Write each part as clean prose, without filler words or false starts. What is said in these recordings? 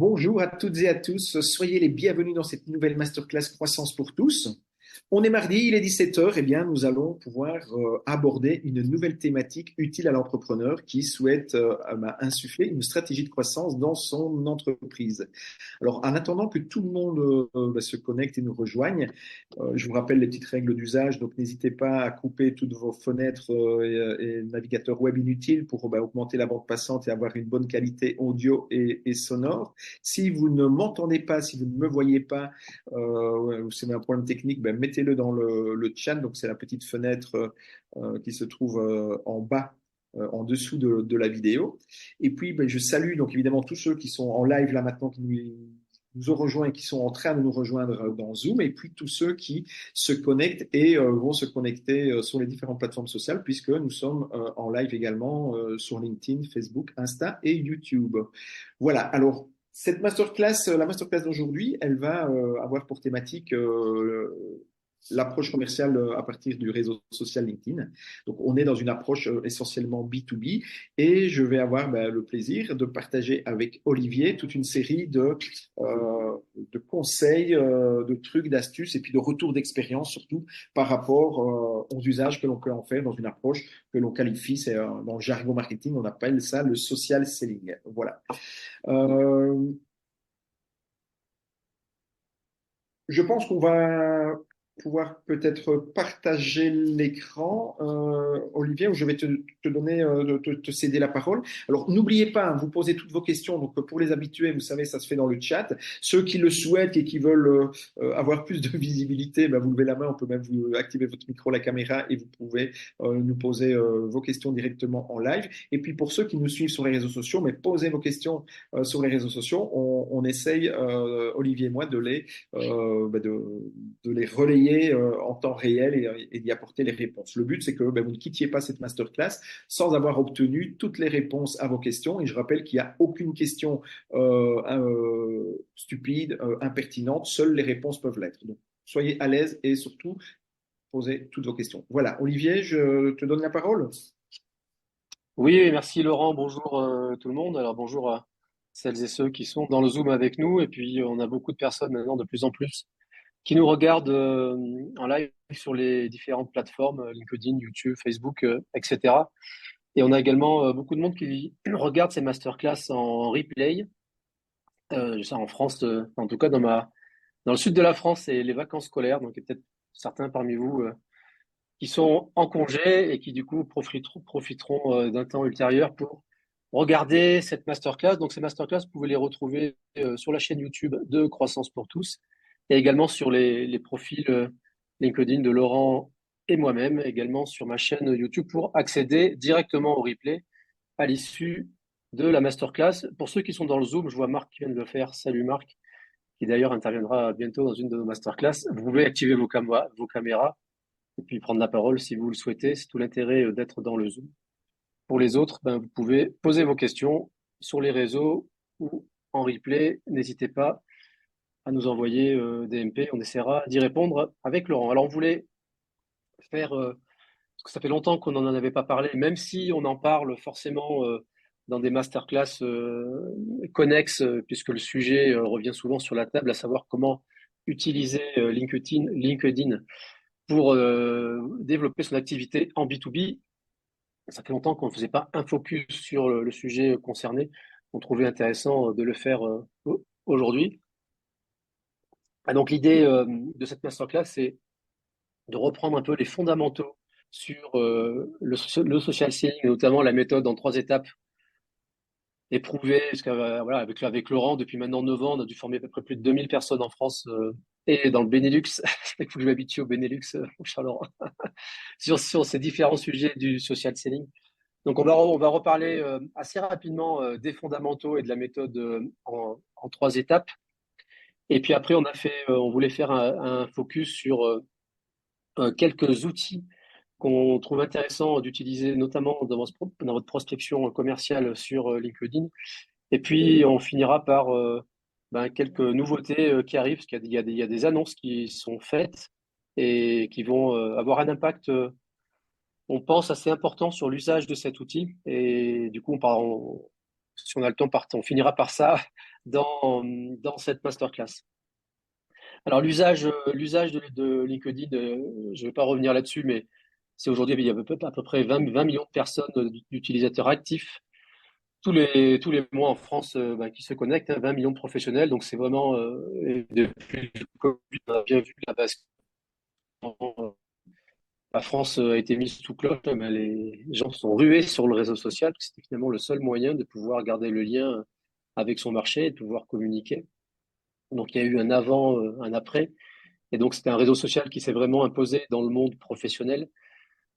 Bonjour à toutes et à tous, soyez les bienvenus dans cette nouvelle masterclass Croissance pour tous. On est mardi, il est 17 heures, et bien nous allons pouvoir aborder une nouvelle thématique utile à l'entrepreneur qui souhaite insuffler une stratégie de croissance dans son entreprise. Alors en attendant que tout le monde se connecte et nous rejoigne, je vous rappelle les petites règles d'usage, donc n'hésitez pas à couper toutes vos fenêtres et navigateurs web inutiles pour augmenter la bande passante et avoir une bonne qualité audio et sonore. Si vous ne m'entendez pas, si vous ne me voyez pas, c'est un problème technique, mettez-le dans le chat. Donc, c'est la petite fenêtre qui se trouve en bas, en dessous de la vidéo. Et puis, je salue donc évidemment tous ceux qui sont en live là maintenant, qui nous ont rejoints et qui sont en train de nous rejoindre dans Zoom, et puis tous ceux qui se connectent et vont se connecter sur les différentes plateformes sociales, puisque nous sommes en live également sur LinkedIn, Facebook, Insta et YouTube. Voilà, alors cette masterclass, la masterclass d'aujourd'hui, elle va avoir pour thématique l'approche commerciale à partir du réseau social LinkedIn. Donc, on est dans une approche essentiellement B2B, et je vais avoir le plaisir de partager avec Olivier toute une série de conseils, de trucs, d'astuces et puis de retours d'expérience, surtout par rapport aux usages que l'on peut en faire dans une approche que l'on qualifie, c'est dans le jargon marketing, on appelle ça le social selling. Voilà. Euh, je pense qu'on va pouvoir peut-être partager l'écran, Olivier, où je vais te donner, te céder la parole. Alors, n'oubliez pas, hein, vous posez toutes vos questions. Donc, pour les habitués, vous savez, ça se fait dans le chat. Ceux qui le souhaitent et qui veulent avoir plus de visibilité, vous levez la main. On peut même vous activer votre micro, la caméra, et vous pouvez nous poser vos questions directement en live. Et puis, pour ceux qui nous suivent sur les réseaux sociaux, mais posez vos questions sur les réseaux sociaux. On essaye, Olivier et moi, de les relayer en temps réel et d'y apporter les réponses. Le but, c'est que vous ne quittiez pas cette masterclass sans avoir obtenu toutes les réponses à vos questions. Et je rappelle qu'il n'y a aucune question stupide, impertinente. Seules les réponses peuvent l'être. Donc, soyez à l'aise et surtout, posez toutes vos questions. Voilà, Olivier, je te donne la parole. Oui, merci Laurent, bonjour tout le monde. Alors bonjour à celles et ceux qui sont dans le Zoom avec nous. Et puis on a beaucoup de personnes maintenant, de plus en plus, qui nous regardent en live sur les différentes plateformes, LinkedIn, YouTube, Facebook, etc. Et on a également beaucoup de monde qui regarde ces masterclass en replay. Ça en France, en tout cas dans le sud de la France, c'est les vacances scolaires. Donc il y a peut-être certains parmi vous qui sont en congé et qui du coup profiteront d'un temps ultérieur pour regarder cette masterclass. Donc ces masterclass, vous pouvez les retrouver sur la chaîne YouTube de Croissance pour tous et également sur les profils LinkedIn de Laurent et moi-même, également sur ma chaîne YouTube pour accéder directement au replay à l'issue de la masterclass. Pour ceux qui sont dans le Zoom, je vois Marc qui vient de le faire. Salut Marc, qui d'ailleurs interviendra bientôt dans une de nos masterclass. Vous pouvez activer vos caméras et puis prendre la parole si vous le souhaitez. C'est tout l'intérêt d'être dans le Zoom. Pour les autres, vous pouvez poser vos questions sur les réseaux ou en replay. N'hésitez pas à nous envoyer des MP. On essaiera d'y répondre avec Laurent. Alors, on voulait faire, parce que ça fait longtemps qu'on n'en avait pas parlé, même si on en parle forcément dans des masterclass connexes, puisque le sujet revient souvent sur la table, à savoir comment utiliser LinkedIn pour développer son activité en B2B. Ça fait longtemps qu'on ne faisait pas un focus sur le sujet concerné. On trouvait intéressant de le faire aujourd'hui. Et donc l'idée de cette masterclass, c'est de reprendre un peu les fondamentaux sur le social selling, notamment la méthode en 3 étapes éprouvé, parce que, voilà, avec Laurent, depuis maintenant 9 ans, on a dû former à peu près plus de 2000 personnes en France et dans le Benelux. Il faut que je m'habitue au Benelux, mon cher Laurent, sur ces différents sujets du social selling. Donc, on va reparler assez rapidement des fondamentaux et de la méthode en 3 étapes. Et puis après, on voulait faire un focus sur quelques outils qu'on trouve intéressant d'utiliser, notamment dans votre prospection commerciale sur LinkedIn. Et puis, on finira par quelques nouveautés qui arrivent, parce qu'il y a des annonces qui sont faites et qui vont avoir un impact, on pense, assez important sur l'usage de cet outil. Et du coup, si on a le temps, on finira par ça dans cette masterclass. Alors l'usage de LinkedIn, je ne vais pas revenir là-dessus, mais c'est aujourd'hui, il y a à peu près 20 millions de personnes, d'utilisateurs actifs tous les mois en France qui se connectent, hein, 20 millions de professionnels. Donc c'est vraiment, et depuis le Covid, on a bien vu la bascule. La France a été mise sous cloche, mais les gens sont rués sur le réseau social, parce que c'était finalement le seul moyen de pouvoir garder le lien avec son marché et de pouvoir communiquer. Donc il y a eu un avant, un après. Et donc c'était un réseau social qui s'est vraiment imposé dans le monde professionnel.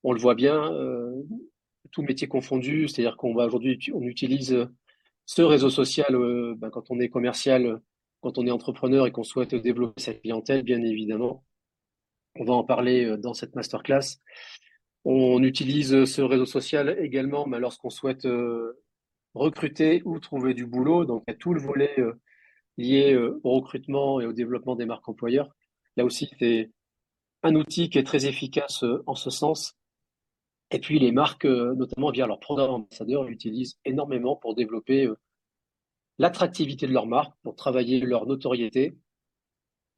On le voit bien, tout métier confondu, c'est-à-dire qu'on va aujourd'hui, on utilise ce réseau social quand on est commercial, quand on est entrepreneur et qu'on souhaite développer sa clientèle, bien évidemment. On va en parler dans cette masterclass. On utilise ce réseau social également lorsqu'on souhaite recruter ou trouver du boulot. Donc, il y a tout le volet lié au recrutement et au développement des marques employeurs. Là aussi, c'est un outil qui est très efficace en ce sens. Et puis, les marques, notamment via leur programme ambassadeur, l'utilisent énormément pour développer l'attractivité de leur marque, pour travailler leur notoriété.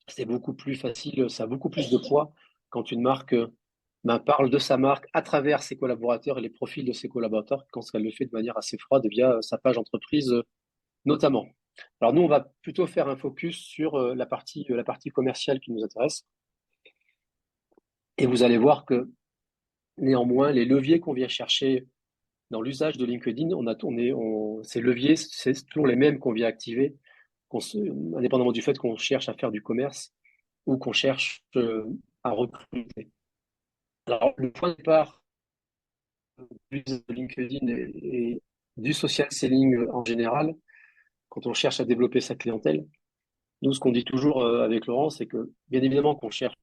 C'est beaucoup plus facile, ça a beaucoup plus de poids quand une marque parle de sa marque à travers ses collaborateurs et les profils de ses collaborateurs quand elle le fait de manière assez froide via sa page entreprise notamment. Alors nous, on va plutôt faire un focus sur la partie commerciale qui nous intéresse. Et vous allez voir que néanmoins, les leviers qu'on vient chercher dans l'usage de LinkedIn, ces leviers, c'est toujours les mêmes qu'on vient activer, indépendamment du fait qu'on cherche à faire du commerce ou qu'on cherche à recruter. Alors, le point de départ de LinkedIn et du social selling en général, quand on cherche à développer sa clientèle, nous, ce qu'on dit toujours avec Laurent, c'est que bien évidemment qu'on cherche,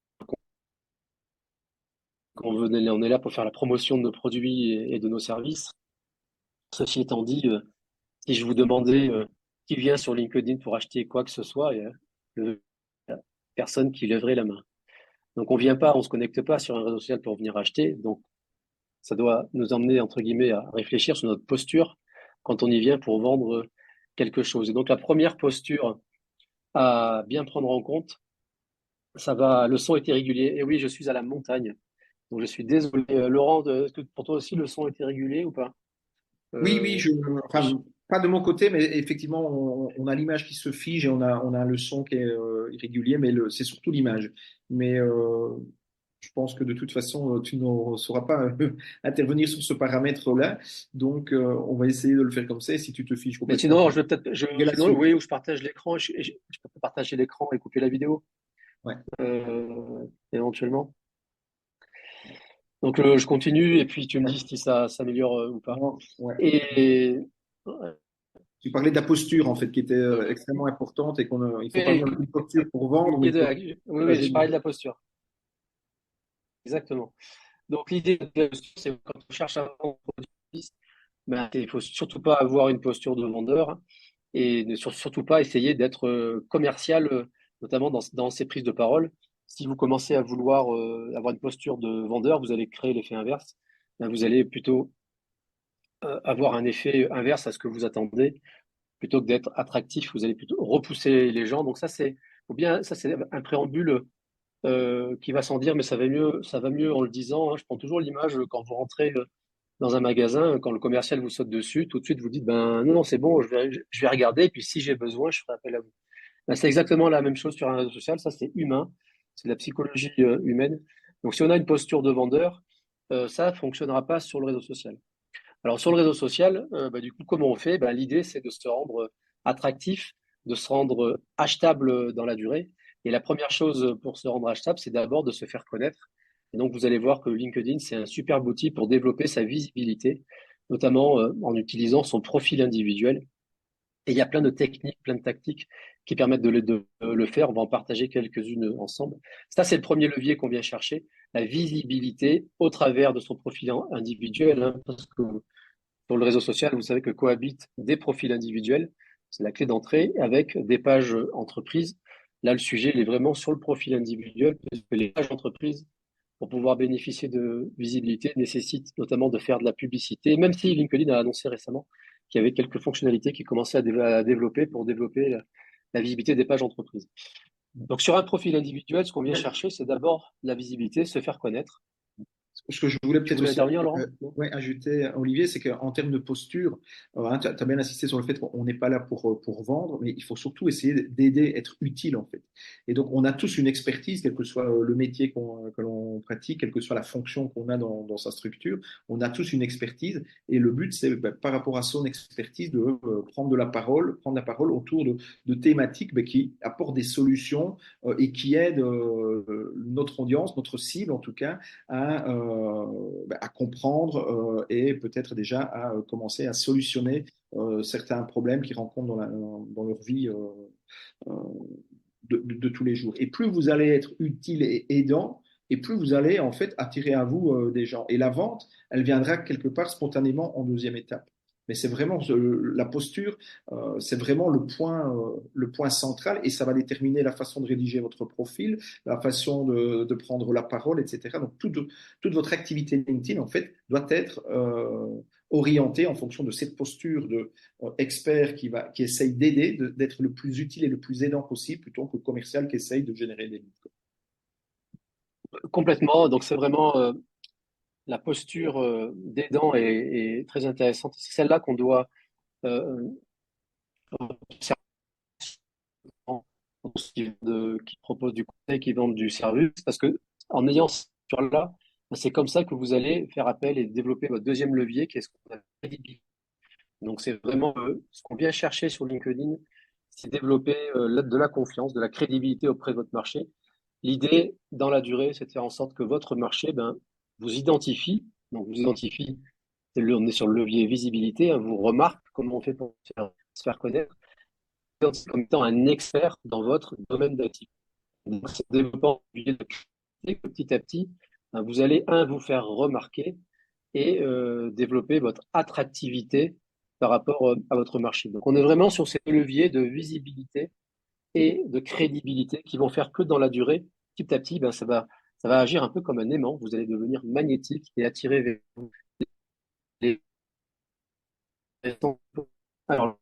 on est là pour faire la promotion de nos produits et de nos services. Ceci étant dit, si je vous demandais qui vient sur LinkedIn pour acheter quoi que ce soit, il y a personne qui lèverait la main. Donc on vient pas, on se connecte pas sur un réseau social pour venir acheter. Donc ça doit nous emmener entre guillemets à réfléchir sur notre posture quand on y vient pour vendre quelque chose. Et donc la première posture à bien prendre en compte, le son était régulier. Et oui, je suis à la montagne. Donc je suis désolé. Laurent, est-ce que pour toi aussi le son était régulier ou pas? Oui, Euh, je- enfin, pas de mon côté, mais effectivement, on a l'image qui se fige et on a le son qui est irrégulier, mais c'est surtout l'image. Mais je pense que de toute façon, tu ne sauras pas intervenir sur ce paramètre-là. Donc, on va essayer de le faire comme ça. Et si tu te fiches Mais complètement, sinon, je vais peut-être, sinon, là-dessus. oui, ou je partage l'écran, je peux partager l'écran et couper la vidéo, Ouais. éventuellement. Donc, je continue et puis tu me dis si ça s'améliore ou pas. Non, ouais. Et Tu parlais de la posture, en fait, qui était extrêmement importante et il faut pas oui, avoir une posture pour vendre, mais il faut oui, la oui, je générer. parlais de la posture. Exactement. Donc, l'idée de la posture, c'est quand on cherche à vendre un produit, il faut surtout pas avoir une posture de vendeur et ne surtout pas essayer d'être commercial, notamment dans ses prises de parole. Si vous commencez à vouloir avoir une posture de vendeur, vous allez créer l'effet inverse. Vous allez plutôt avoir un effet inverse à ce que vous attendez. Plutôt que d'être attractif, vous allez plutôt repousser les gens. Donc ça c'est un préambule qui va sans dire, mais ça va mieux en le disant, hein. Je prends toujours l'image quand vous rentrez dans un magasin, quand le commercial vous saute dessus, tout de suite vous dites, ben non, non, c'est bon, je vais regarder, et puis si j'ai besoin, je ferai appel à vous. Ben, c'est exactement la même chose sur un réseau social, ça c'est humain, c'est de la psychologie humaine. Donc si on a une posture de vendeur, ça ne fonctionnera pas sur le réseau social. Alors sur le réseau social, du coup, comment on fait? Ben, l'idée, c'est de se rendre attractif, de se rendre achetable dans la durée. Et la première chose pour se rendre achetable, c'est d'abord de se faire connaître. Et donc, vous allez voir que LinkedIn, c'est un superbe outil pour développer sa visibilité, notamment en utilisant son profil individuel. Et il y a plein de techniques, plein de tactiques qui permettent de le faire. On va en partager quelques-unes ensemble. Ça, c'est le premier levier qu'on vient chercher, la visibilité au travers de son profil individuel, hein, parce que sur le réseau social, vous savez que cohabitent des profils individuels, c'est la clé d'entrée, avec des pages entreprises. Là, le sujet, il est vraiment sur le profil individuel, parce que les pages entreprises, pour pouvoir bénéficier de visibilité, nécessitent notamment de faire de la publicité, même si LinkedIn a annoncé récemment qui avait quelques fonctionnalités qui commençaient à développer pour développer la visibilité des pages entreprises. Donc, sur un profil individuel, ce qu'on vient chercher, c'est d'abord la visibilité, se faire connaître. Ce que je voulais Tu peut-être voulais aussi intervenir, Laurent? Non. ouais, ajouter, Olivier, c'est qu'en termes de posture, hein, tu as bien insisté sur le fait qu'on n'est pas là pour vendre, mais il faut surtout essayer d'aider, être utile en fait. Et donc, on a tous une expertise, quel que soit le métier que l'on pratique, quelle que soit la fonction qu'on a dans sa structure, on a tous une expertise. Et le but, c'est par rapport à son expertise de prendre la parole autour de thématiques qui apportent des solutions et qui aident notre audience, notre cible en tout cas à comprendre et peut-être déjà à commencer à solutionner certains problèmes qu'ils rencontrent dans leur vie euh, de tous les jours. Et plus vous allez être utile et aidant, et plus vous allez en fait attirer à vous des gens. Et la vente, elle viendra quelque part spontanément en deuxième étape. Mais c'est vraiment la posture, c'est vraiment le point central et ça va déterminer la façon de rédiger votre profil, la façon de prendre la parole, etc. Donc toute votre activité LinkedIn en fait doit être orientée en fonction de cette posture de expert qui essaye d'aider, d'être le plus utile et le plus aidant possible plutôt que commercial qui essaye de générer des leads. Complètement. Donc, c'est vraiment la posture d'aidant est très intéressante. C'est celle-là qu'on doit euh, observer qui proposent du conseil, qui vendent du service, parce que en ayant cette posture-là, c'est comme ça que vous allez faire appel et développer votre deuxième levier, qui est ce qu'on appelle la crédibilité. Donc, c'est vraiment ce qu'on vient chercher sur LinkedIn, c'est développer de la confiance, de la crédibilité auprès de votre marché. L'idée, dans la durée, c'est de faire en sorte que votre marché vous identifie. Donc, vous identifie, on est sur le levier visibilité, hein, vous remarque comment on fait pour se faire connaître, comme étant un expert dans votre domaine d'activité. Donc, c'est en développant le levier de crédibilité que petit à petit, vous allez, vous faire remarquer et développer votre attractivité par rapport à votre marché. Donc, on est vraiment sur ces leviers de visibilité et de crédibilité qui vont faire que dans la durée, petit à petit, ça va agir un peu comme un aimant. Vous allez devenir magnétique et attirer vers vous les gens. Alors,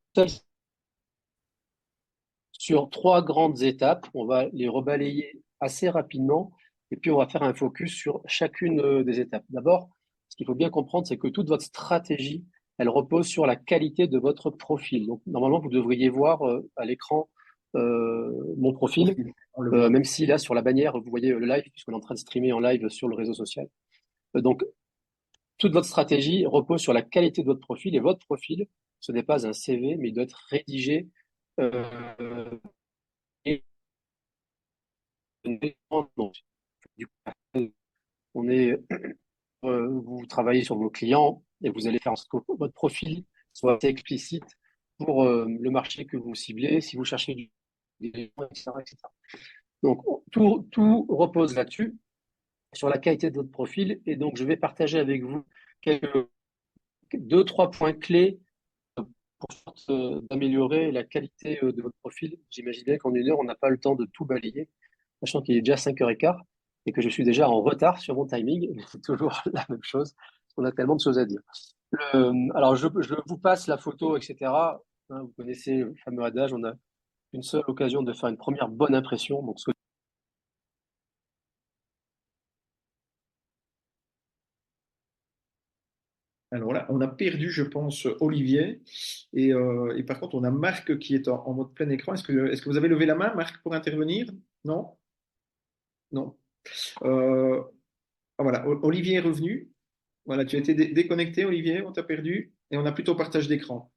sur trois grandes étapes, on va les rebalayer assez rapidement et puis on va faire un focus sur chacune des étapes. D'abord, ce qu'il faut bien comprendre, c'est que toute votre stratégie, elle repose sur la qualité de votre profil. Donc, normalement, vous devriez voir à l'écran mon profil, On le voit. même si là, sur la bannière, vous voyez le live, puisqu'on est en train de streamer en live sur le réseau social. Donc, toute votre stratégie repose sur la qualité de votre profil et votre profil, ce n'est pas un CV, mais il doit être rédigé et donc, du coup, on est, vous travaillez sur vos clients et vous allez faire en sorte que votre profil soit assez explicite pour le marché que vous ciblez, si vous cherchez des gens, etc., etc. Donc, tout repose là-dessus, sur la qualité de votre profil. Et donc, je vais partager avec vous deux, trois points clés pour d'améliorer la qualité de votre profil. J'imaginais qu'en une heure, on n'a pas le temps de tout balayer, sachant qu'il est déjà 5h15 et que je suis déjà en retard sur mon timing. Mais c'est toujours la même chose. On a tellement de choses à dire. Alors, je vous passe la photo, etc. Hein, vous connaissez le fameux adage, on a une seule occasion de faire une première bonne impression. Donc, Alors là, on a perdu, je pense, Olivier. Et par contre, on a Marc qui est en mode plein écran. Est-ce que vous avez levé la main, Marc, pour intervenir? Non? Non. Euh, voilà, Olivier est revenu. Voilà, tu as été déconnecté, Olivier, on t'a perdu. Et on a plutôt partage d'écran.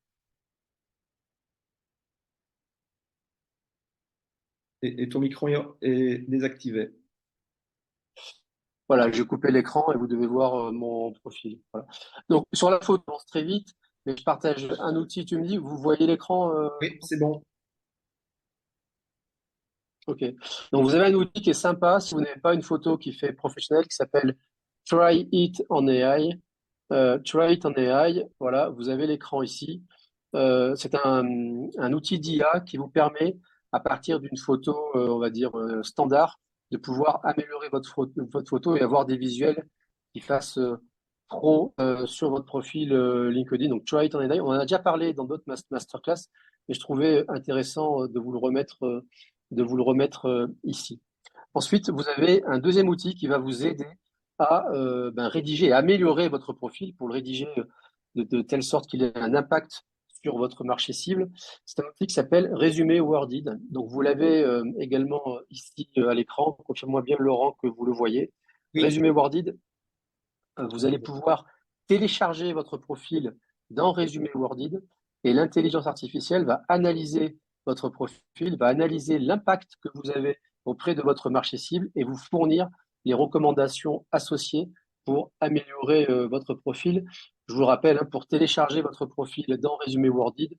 Et ton micro est désactivé. voilà, j'ai coupé l'écran et vous devez voir mon profil. Voilà. Donc, sur la photo, je pense très vite, mais je partage un outil. Tu me dis, vous voyez l'écran Oui, c'est bon. Ok. Donc, vous avez un outil qui est sympa si vous n'avez pas une photo qui fait professionnel, qui s'appelle Try It on AI. Try It on AI, voilà, vous avez l'écran ici. C'est un outil d'IA qui vous permet, à partir d'une photo, on va dire, standard, de pouvoir améliorer votre photo et avoir des visuels qui fassent pro sur votre profil LinkedIn. Donc, Try It on a Die. On en a déjà parlé dans d'autres masterclass, mais je trouvais intéressant de vous le remettre ici. Ensuite, vous avez un deuxième outil qui va vous aider à rédiger et améliorer votre profil pour le rédiger de telle sorte qu'il ait un impact sur votre marché cible. C'est un outil qui s'appelle Résumé Worded. Donc, vous l'avez également ici à l'écran. Confirme-moi bien, Laurent, que vous le voyez. Oui. Résumé Worded, vous allez pouvoir télécharger votre profil dans Résumé Worded et l'intelligence artificielle va analyser votre profil, va analyser l'impact que vous avez auprès de votre marché cible et vous fournir les recommandations associées pour améliorer votre profil. Je vous rappelle, hein, pour télécharger votre profil dans Résumé Worded,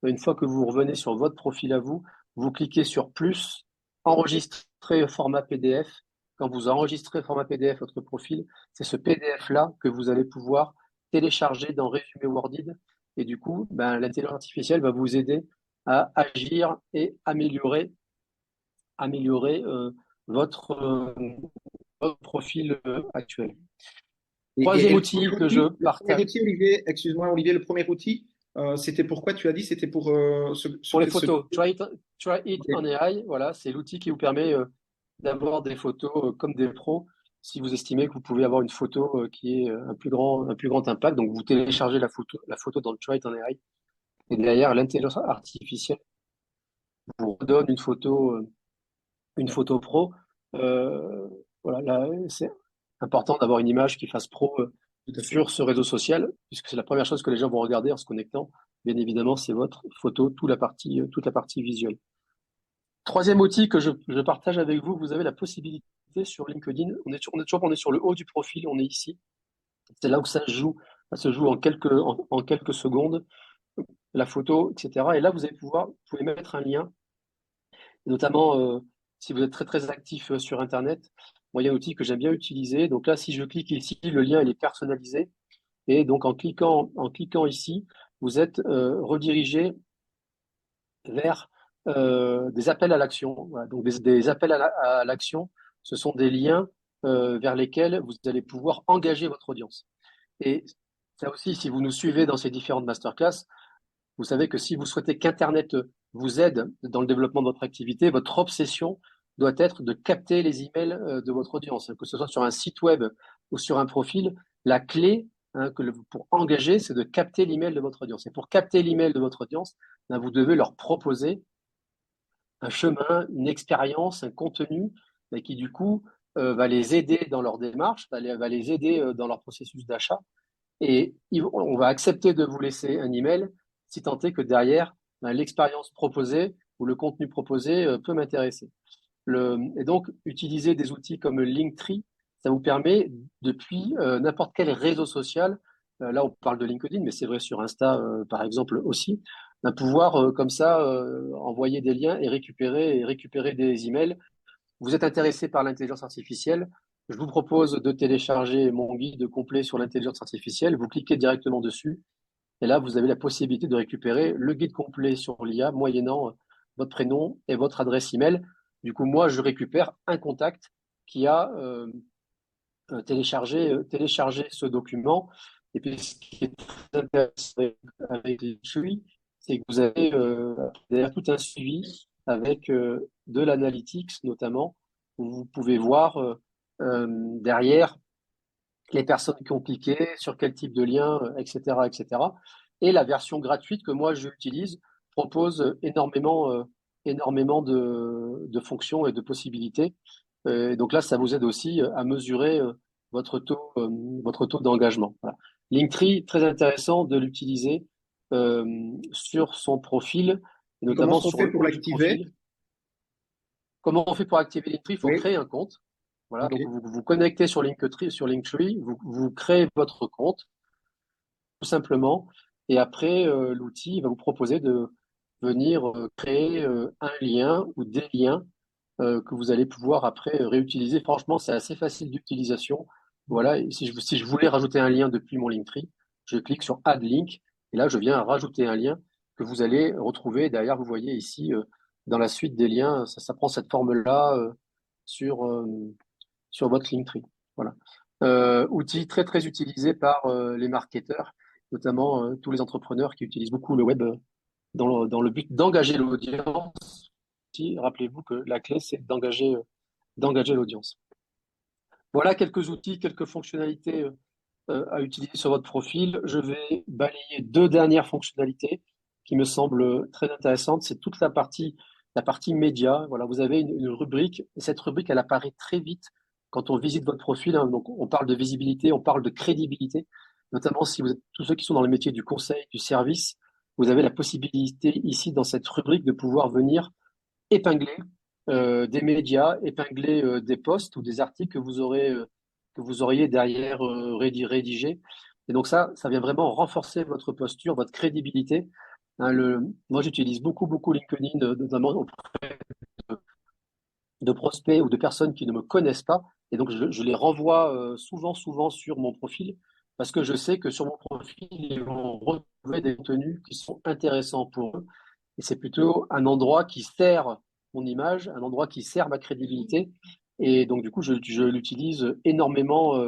une fois que vous revenez sur votre profil à vous, vous cliquez sur plus, enregistrer format PDF. Quand vous enregistrez format PDF votre profil, c'est ce PDF-là que vous allez pouvoir télécharger dans Résumé Worded. Et du coup, l'intelligence artificielle va vous aider à agir et améliorer votre profil actuel. Et Troisième le outil premier que je outil, partage Olivier, excuse-moi, Olivier, le premier outil, c'était pourquoi tu as dit, c'était pour pour les photos. Try It on Ok. AI, voilà, c'est l'outil qui vous permet d'avoir des photos comme des pros. Si vous estimez que vous pouvez avoir une photo qui est un plus grand impact, donc vous téléchargez la photo dans le Try It on AI, et derrière l'intelligence artificielle vous redonne une photo pro. Euh, voilà, là, c'est important d'avoir une image qui fasse pro Tout à fait. sur ce réseau social, puisque c'est la première chose que les gens vont regarder en se connectant. Bien évidemment, c'est votre photo, toute la partie visuelle. Troisième outil que je partage avec vous, vous avez la possibilité sur LinkedIn, on est sur le haut du profil, on est ici. C'est là où ça se joue en quelques secondes, la photo, etc. Et là, vous pouvez mettre un lien, notamment si vous êtes très très actif sur Internet. Moi, il y a un outil que j'aime bien utiliser. Donc là, si je clique ici, le lien il est personnalisé. Et donc en cliquant ici, vous êtes redirigé vers des appels à l'action. Voilà. Donc des appels à l'action, ce sont des liens vers lesquels vous allez pouvoir engager votre audience. Et ça aussi, si vous nous suivez dans ces différentes masterclass, vous savez que si vous souhaitez qu'Internet vous aide dans le développement de votre activité, votre obsession doit être de capter les emails de votre audience, que ce soit sur un site web ou sur un profil. La clé pour engager, c'est de capter l'email de votre audience. Et pour capter l'email de votre audience, vous devez leur proposer un chemin, une expérience, un contenu qui du coup va les aider dans leur démarche, va les aider dans leur processus d'achat. Et on va accepter de vous laisser un email si tant est que derrière, l'expérience proposée ou le contenu proposé peut m'intéresser. Et donc, utiliser des outils comme Linktree, ça vous permet, depuis n'importe quel réseau social, là on parle de LinkedIn, mais c'est vrai sur Insta par exemple aussi, pouvoir comme ça envoyer des liens et récupérer des emails. Vous êtes intéressé par l'intelligence artificielle, je vous propose de télécharger mon guide complet sur l'intelligence artificielle. Vous cliquez directement dessus et là, vous avez la possibilité de récupérer le guide complet sur l'IA moyennant votre prénom et votre adresse email. Du coup, moi, je récupère un contact qui a téléchargé ce document. Et puis, ce qui est très intéressant avec les Chewy, c'est que vous avez derrière tout un suivi avec de l'analytics notamment, où vous pouvez voir derrière les personnes qui ont cliqué, sur quel type de lien, etc., etc. Et la version gratuite que moi j'utilise propose énormément de fonctions et de possibilités. Donc là, ça vous aide aussi à mesurer votre taux d'engagement. Voilà. Linktree, très intéressant de l'utiliser sur son profil, et Et comment notamment est-ce qu'on sur fait le pour haut du l'activer? profil. Comment on fait pour activer Linktree? Il faut Oui, créer un compte. Voilà, ok. donc vous vous connectez sur Linktree, vous créez votre compte tout simplement, et après l'outil va vous proposer de venir créer un lien ou des liens que vous allez pouvoir après réutiliser. Franchement, c'est assez facile d'utilisation. Voilà, et si je voulais rajouter un lien depuis mon Linktree, je clique sur Add Link et là je viens rajouter un lien que vous allez retrouver. Derrière, vous voyez ici dans la suite des liens, ça prend cette forme-là sur votre Linktree. Voilà. Outil très très utilisé par les marketeurs, notamment tous les entrepreneurs qui utilisent beaucoup le web dans le but d'engager l'audience. Rappelez-vous que la clé, c'est d'engager l'audience. Voilà quelques outils, quelques fonctionnalités à utiliser sur votre profil. Je vais balayer deux dernières fonctionnalités qui me semblent très intéressantes. C'est toute la partie média. Voilà, vous avez une rubrique. Et cette rubrique, elle apparaît très vite quand on visite votre profil, hein. Donc, on parle de visibilité, on parle de crédibilité, notamment si vous êtes tous ceux qui sont dans le métier du conseil, du service. Vous avez la possibilité ici, dans cette rubrique, de pouvoir venir épingler des médias, épingler des posts ou des articles que vous auriez derrière rédigés. Et donc ça vient vraiment renforcer votre posture, votre crédibilité. Hein, moi, j'utilise beaucoup LinkedIn, notamment auprès de prospects ou de personnes qui ne me connaissent pas. Et donc, je les renvoie souvent sur mon profil parce que je sais que sur mon profil, ils vont retrouver des contenus qui sont intéressants pour eux. Et c'est plutôt un endroit qui sert mon image, un endroit qui sert ma crédibilité. Et donc, du coup, je l'utilise énormément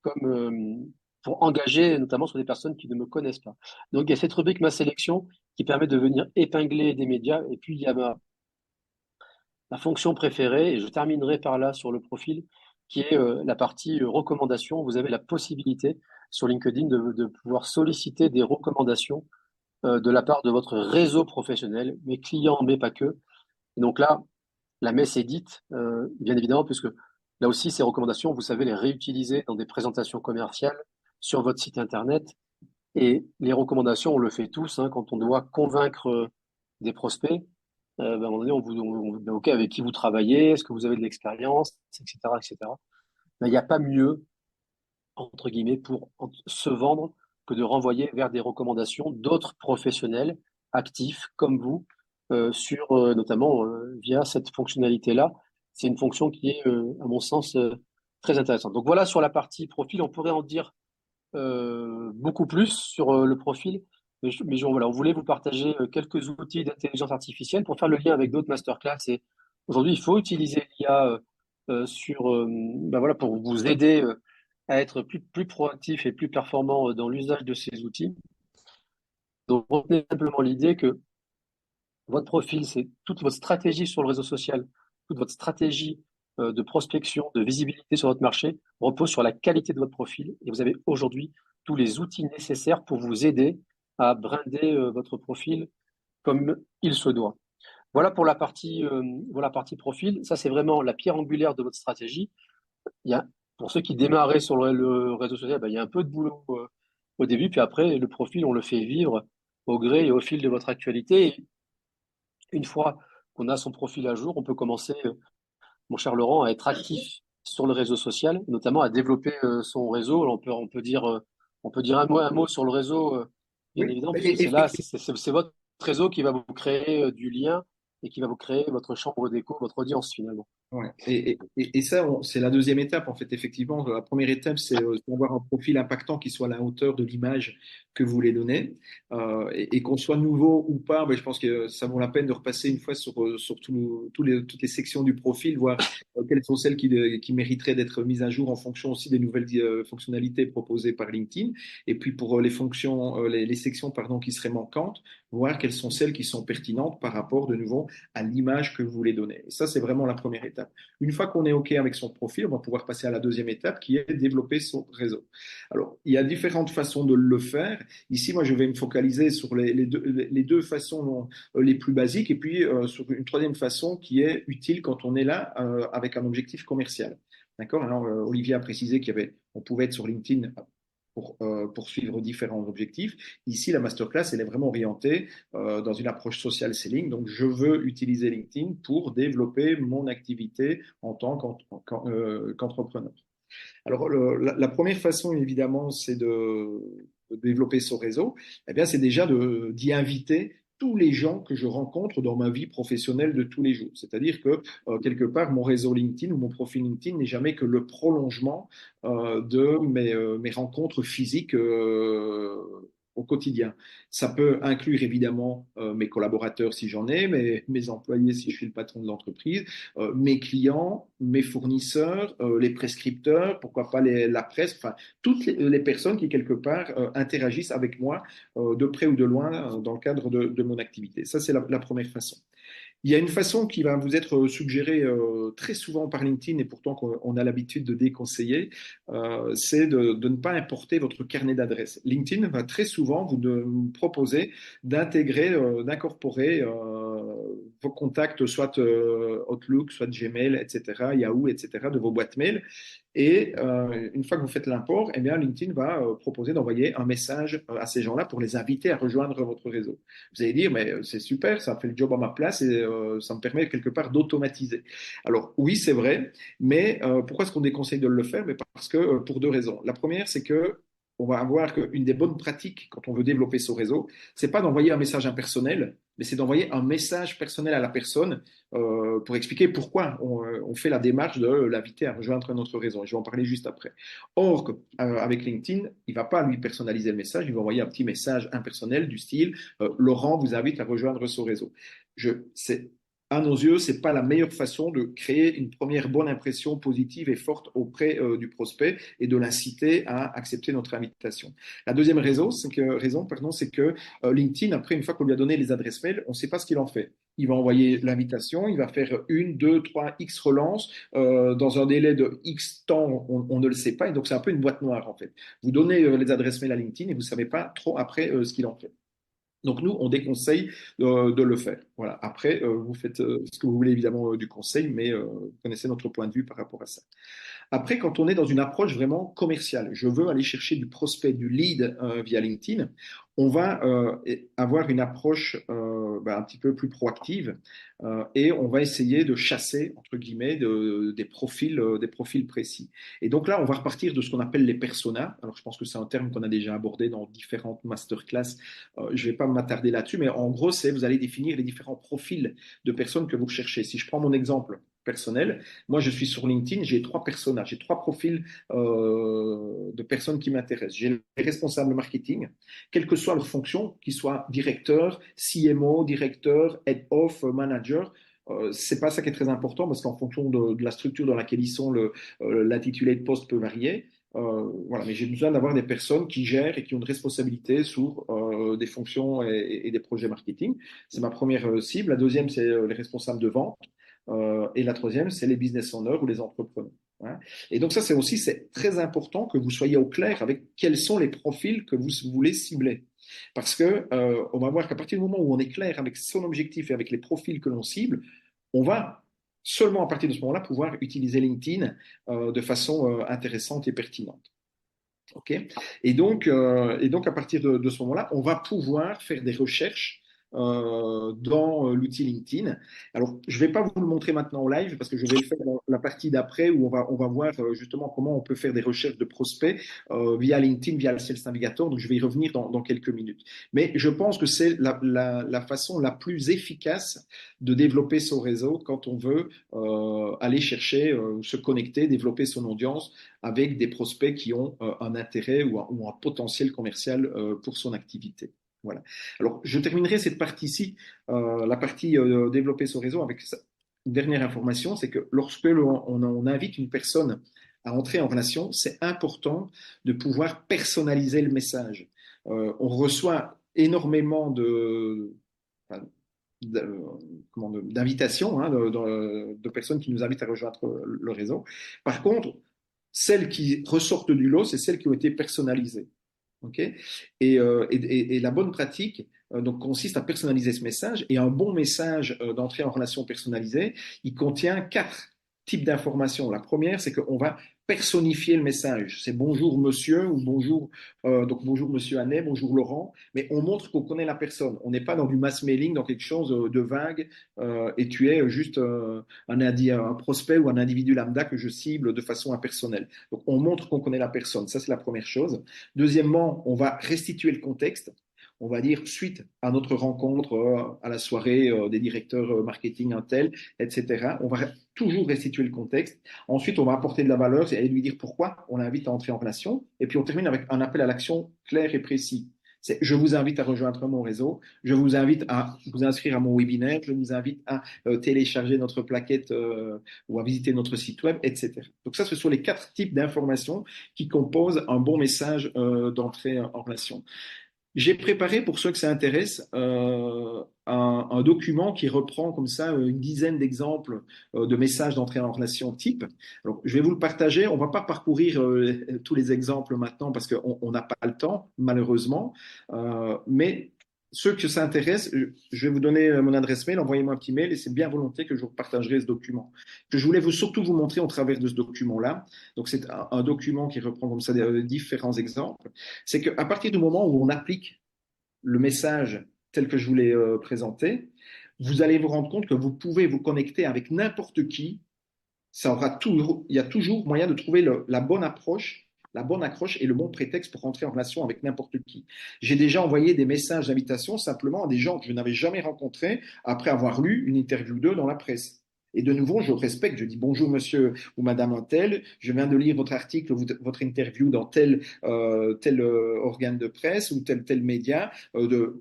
comme pour engager, notamment sur des personnes qui ne me connaissent pas. Donc, il y a cette rubrique Ma sélection qui permet de venir épingler des médias. Et puis, il y a ma fonction préférée, et je terminerai par là sur le profil, qui est la partie recommandation. Vous avez la possibilité sur LinkedIn de pouvoir solliciter des recommandations de la part de votre réseau professionnel, mes clients, mais pas que. Et donc là, la messe est dite, bien évidemment, puisque là aussi, ces recommandations, vous savez les réutiliser dans des présentations commerciales sur votre site Internet. Et les recommandations, on le fait tous, hein, quand on doit convaincre des prospects. À un moment donné, on vous dit, OK, avec qui vous travaillez, est-ce que vous avez de l'expérience, etc., etc. Mais il n'y a pas mieux, entre guillemets, pour se vendre que de renvoyer vers des recommandations d'autres professionnels actifs comme vous, sur notamment via cette fonctionnalité-là. C'est une fonction qui est, à mon sens, très intéressante. Donc voilà sur la partie profil, on pourrait en dire beaucoup plus sur le profil. Voilà, on voulait vous partager quelques outils d'intelligence artificielle pour faire le lien avec d'autres masterclass. Et aujourd'hui, il faut utiliser l'IA voilà, pour vous aider à être plus proactif et plus performant dans l'usage de ces outils. Donc, retenez simplement l'idée que votre profil, c'est toute votre stratégie sur le réseau social, toute votre stratégie de prospection, de visibilité sur votre marché repose sur la qualité de votre profil. Et vous avez aujourd'hui tous les outils nécessaires pour vous aider à brinder votre profil comme il se doit. Voilà partie profil. Ça, c'est vraiment la pierre angulaire de votre stratégie. Il y a, pour ceux qui démarraient sur le réseau social, ben, il y a un peu de boulot au début, puis après, le profil, on le fait vivre au gré et au fil de votre actualité. Et une fois qu'on a son profil à jour, on peut commencer, mon cher Laurent, à être actif sur le réseau social, notamment à développer son réseau. On peut dire un mot sur le réseau, bien Oui, évidemment, puisque c'est là, c'est votre réseau qui va vous créer du lien et qui va vous créer votre chambre d'écho, votre audience finalement. ouais. Et ça, c'est la deuxième étape, en fait, effectivement. La première étape, c'est d'avoir un profil impactant qui soit à la hauteur de l'image que vous voulez donner. Et qu'on soit nouveau ou pas, ben, je pense que ça vaut la peine de repasser une fois sur toutes les sections du profil, voir quelles sont celles qui mériteraient d'être mises à jour en fonction aussi des nouvelles fonctionnalités proposées par LinkedIn. Et puis pour les sections pardon, qui seraient manquantes, voir quelles sont celles qui sont pertinentes par rapport de nouveau à l'image que vous voulez donner. Et ça, c'est vraiment la première étape. Une fois qu'on est OK avec son profil, on va pouvoir passer à la deuxième étape qui est développer son réseau. Alors, il y a différentes façons de le faire. Ici, moi, je vais me focaliser sur les deux façons les plus basiques et puis sur une troisième façon qui est utile quand on est là avec un objectif commercial. D'accord? Alors, Olivier a précisé on pouvait être sur LinkedIn pour poursuivre différents objectifs. Ici, la masterclass, elle est vraiment orientée dans une approche social selling. Donc, je veux utiliser LinkedIn pour développer mon activité en tant qu'entrepreneur. Alors, la première façon, évidemment, c'est de développer son réseau. Eh bien, c'est déjà d'y inviter tous les gens que je rencontre dans ma vie professionnelle de tous les jours. C'est-à-dire que, quelque part, mon réseau LinkedIn ou mon profil LinkedIn n'est jamais que le prolongement de mes rencontres physiques au quotidien. Ça peut inclure évidemment mes collaborateurs si j'en ai, mes employés si je suis le patron de l'entreprise, mes clients, mes fournisseurs, les prescripteurs, pourquoi pas la presse, enfin toutes les personnes qui quelque part interagissent avec moi de près ou de loin dans le cadre de mon activité. Ça, c'est la première façon. Il y a une façon qui va vous être suggérée très souvent par LinkedIn et pourtant qu'on a l'habitude de déconseiller, c'est de ne pas importer votre carnet d'adresses. LinkedIn va très souvent vous proposer d'intégrer, d'incorporer vos contacts, soit Outlook, soit Gmail, etc., Yahoo, etc., de vos boîtes mail. Et une fois que vous faites l'import, eh bien, LinkedIn va proposer d'envoyer un message à ces gens-là pour les inviter à rejoindre votre réseau. Vous allez dire, mais c'est super, ça fait le job à ma place et ça me permet quelque part d'automatiser. Alors oui, c'est vrai, mais pourquoi est-ce qu'on déconseille de le faire? Mais parce que pour deux raisons. La première, c'est que on va avoir qu'une des bonnes pratiques quand on veut développer son réseau, c'est pas d'envoyer un message impersonnel, mais c'est d'envoyer un message personnel à la personne pour expliquer pourquoi on fait la démarche de l'inviter à rejoindre notre réseau. Je vais en parler juste après. Or, avec LinkedIn, il ne va pas lui personnaliser le message, il va envoyer un petit message impersonnel du style Laurent vous invite à rejoindre son réseau. À nos yeux, ce n'est pas la meilleure façon de créer une première bonne impression positive et forte auprès du prospect et de l'inciter à accepter notre invitation. La deuxième raison, c'est que LinkedIn, après, une fois qu'on lui a donné les adresses mail, on ne sait pas ce qu'il en fait. Il va envoyer l'invitation, il va faire une, deux, trois, X relances. Dans un délai de X temps, on ne le sait pas. Et donc, c'est un peu une boîte noire, en fait. Vous donnez les adresses mail à LinkedIn et vous ne savez pas trop après ce qu'il en fait. Donc nous, on déconseille de le faire. Voilà. Après, vous faites ce que vous voulez évidemment du conseil, mais vous connaissez notre point de vue par rapport à ça. Après, quand on est dans une approche vraiment commerciale, je veux aller chercher du prospect, du lead via LinkedIn, on va avoir une approche un petit peu plus proactive et on va essayer de chasser, entre guillemets, des profils précis. Et donc là, on va repartir de ce qu'on appelle les personas. Alors, je pense que c'est un terme qu'on a déjà abordé dans différentes masterclass. Je ne vais pas m'attarder là-dessus, mais en gros, c'est vous allez définir les différents profils de personnes que vous recherchez. Si je prends mon exemple personnel, moi, je suis sur LinkedIn, j'ai trois personnages, j'ai trois profils de personnes qui m'intéressent. J'ai les responsables marketing, quelle que soit leur fonction, qu'ils soient directeur, CMO, directeur, head of, manager. C'est pas ça qui est très important parce qu'en fonction de la structure dans laquelle ils sont, l'intitulé de poste peut varier. Voilà, mais j'ai besoin d'avoir des personnes qui gèrent et qui ont une responsabilité sur des fonctions et des projets marketing. C'est ma première cible. La deuxième, c'est les responsables de vente. Et la troisième, c'est les business owners ou les entrepreneurs. Hein. Et donc ça, c'est très important que vous soyez au clair avec quels sont les profils que vous voulez cibler. Parce que on va voir qu'à partir du moment où on est clair avec son objectif et avec les profils que l'on cible, on va seulement à partir de ce moment-là pouvoir utiliser LinkedIn de façon intéressante et pertinente. Okay. Et donc, à partir de ce moment-là, on va pouvoir faire des recherches dans l'outil LinkedIn. Alors, je ne vais pas vous le montrer maintenant en live parce que je vais le faire dans la partie d'après où on va voir justement comment on peut faire des recherches de prospects via LinkedIn, via le Sales Navigator. Donc, je vais y revenir dans quelques minutes. Mais je pense que c'est la façon la plus efficace de développer son réseau quand on veut aller chercher, se connecter, développer son audience avec des prospects qui ont un intérêt ou un potentiel commercial pour son activité. Voilà. Alors, je terminerai cette partie-ci, la partie développer son réseau, avec une dernière information, c'est que lorsque on invite une personne à entrer en relation, c'est important de pouvoir personnaliser le message. On reçoit énormément enfin, d'invitations de personnes qui nous invitent à rejoindre le réseau. Par contre, celles qui ressortent du lot, c'est celles qui ont été personnalisées. Okay, et la bonne pratique donc consiste à personnaliser ce message. Et un bon message d'entrée en relation personnalisée, il contient 4 types d'informations. La première, c'est qu'on va personnifier le message. C'est bonjour monsieur ou donc bonjour monsieur Annet, bonjour Laurent, mais on montre qu'on connaît la personne. On n'est pas dans du mass mailing, dans quelque chose de vague, et tu es juste un prospect ou un individu lambda que je cible de façon impersonnelle. Donc on montre qu'on connaît la personne. Ça, c'est la première chose. Deuxièmement, on va restituer le contexte. On va dire suite à notre rencontre à la soirée des directeurs marketing Intel, etc. On va toujours restituer le contexte. Ensuite, on va apporter de la valeur et lui dire pourquoi on l'invite à entrer en relation. Et puis, on termine avec un appel à l'action clair et précis. C'est je vous invite à rejoindre mon réseau, je vous invite à vous inscrire à mon webinaire, je vous invite à télécharger notre plaquette ou à visiter notre site web, etc. Donc ça, ce sont les 4 types d'informations qui composent un bon message d'entrée en relation. J'ai préparé, pour ceux que ça intéresse, un document qui reprend comme ça une dizaine d'exemples de messages d'entrée en relation type. Alors, je vais vous le partager. On ne va pas parcourir tous les exemples maintenant parce qu'on n'a pas le temps, malheureusement. Mais ceux que ça intéresse, je vais vous donner mon adresse mail, envoyez-moi un petit mail et c'est bien volontiers que je vous partagerai ce document. Que je voulais surtout vous montrer au travers de ce document-là. Donc, c'est un document qui reprend comme ça différents exemples. C'est qu'à partir du moment où on applique le message tel que je vous l'ai présenté, vous allez vous rendre compte que vous pouvez vous connecter avec n'importe qui. Il y a toujours moyen de trouver la bonne approche, la bonne accroche et le bon prétexte pour rentrer en relation avec n'importe qui. J'ai déjà envoyé des messages d'invitation simplement à des gens que je n'avais jamais rencontrés après avoir lu une interview d'eux dans la presse. Et de nouveau, je respecte, je dis bonjour monsieur ou madame un tel, je viens de lire votre article, votre interview dans tel organe de presse ou tel média.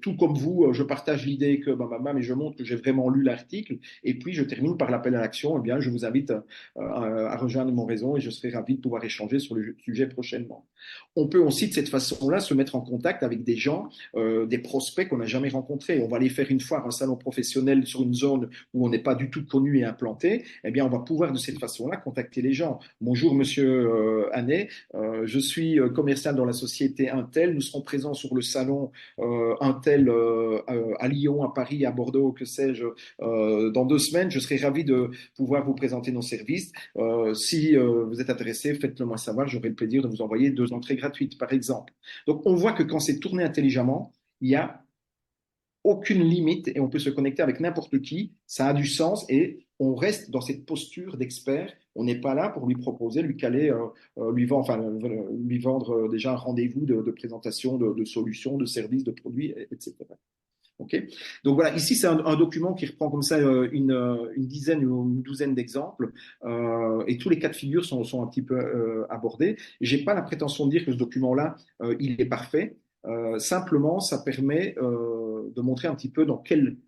Tout comme vous, je partage l'idée que mais je montre que j'ai vraiment lu l'article. Et puis, je termine par l'appel à l'action. Eh bien, je vous invite à rejoindre mon réseau et je serai ravi de pouvoir échanger sur le sujet prochainement. On peut aussi, de cette façon-là, se mettre en contact avec des gens, des prospects qu'on n'a jamais rencontrés. On va aller faire une fois un salon professionnel sur une zone où on n'est pas du tout connu et implanté. Eh bien, on va pouvoir de cette façon-là contacter les gens. Bonjour, monsieur Hannet. Je suis commercial dans la société Intel. Nous serons présents sur le salon Intel à Lyon, à Paris, à Bordeaux, que sais-je, dans 2 semaines. Je serai ravi de pouvoir vous présenter nos services. Si vous êtes intéressé, faites-le moi savoir. J'aurai le plaisir de vous envoyer 2 entrées gratuites, par exemple. Donc, on voit que quand c'est tourné intelligemment, il y a aucune limite et on peut se connecter avec n'importe qui. Ça a du sens et on reste dans cette posture d'expert. On n'est pas là pour lui proposer, lui caler, lui vendre déjà un rendez-vous de présentation de solutions, de services, de produits, etc. Okay. Donc voilà, ici c'est un document qui reprend comme ça une dizaine ou une douzaine d'exemples et tous les cas de figure sont un petit peu abordés. J'ai pas la prétention de dire que ce document-là il est parfait. Simplement, ça permet de montrer un petit peu dans quel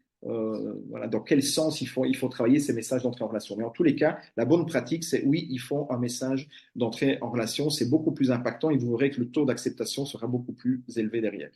sens il faut travailler ces messages d'entrée en relation. Mais en tous les cas, la bonne pratique, c'est oui, il faut un message d'entrée en relation. C'est beaucoup plus impactant et vous verrez que le taux d'acceptation sera beaucoup plus élevé derrière.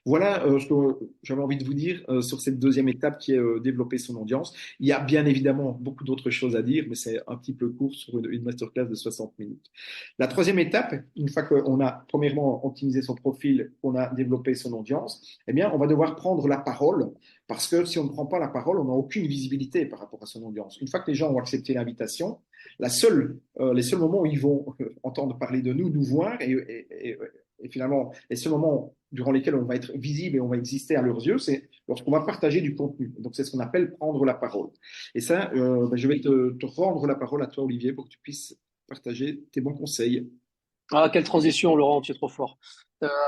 Voilà ce que j'avais envie de vous dire sur cette deuxième étape qui est développer son audience. Il y a bien évidemment beaucoup d'autres choses à dire, mais c'est un petit peu court sur une masterclass de 60 minutes. La troisième étape, une fois qu'on a premièrement optimisé son profil, qu'on a développé son audience, eh bien, on va devoir prendre la parole parce que si on ne prend pas la parole, on n'a aucune visibilité par rapport à son audience. Une fois que les gens ont accepté l'invitation, les seuls moments où ils vont entendre parler de nous voir et finalement, les seuls moments durant lesquels on va être visible et on va exister à leurs yeux, c'est lorsqu'on va partager du contenu. Donc, c'est ce qu'on appelle prendre la parole. Et ça, je vais te rendre la parole à toi, Olivier, pour que tu puisses partager tes bons conseils. Ah, quelle transition, Laurent, tu es trop fort.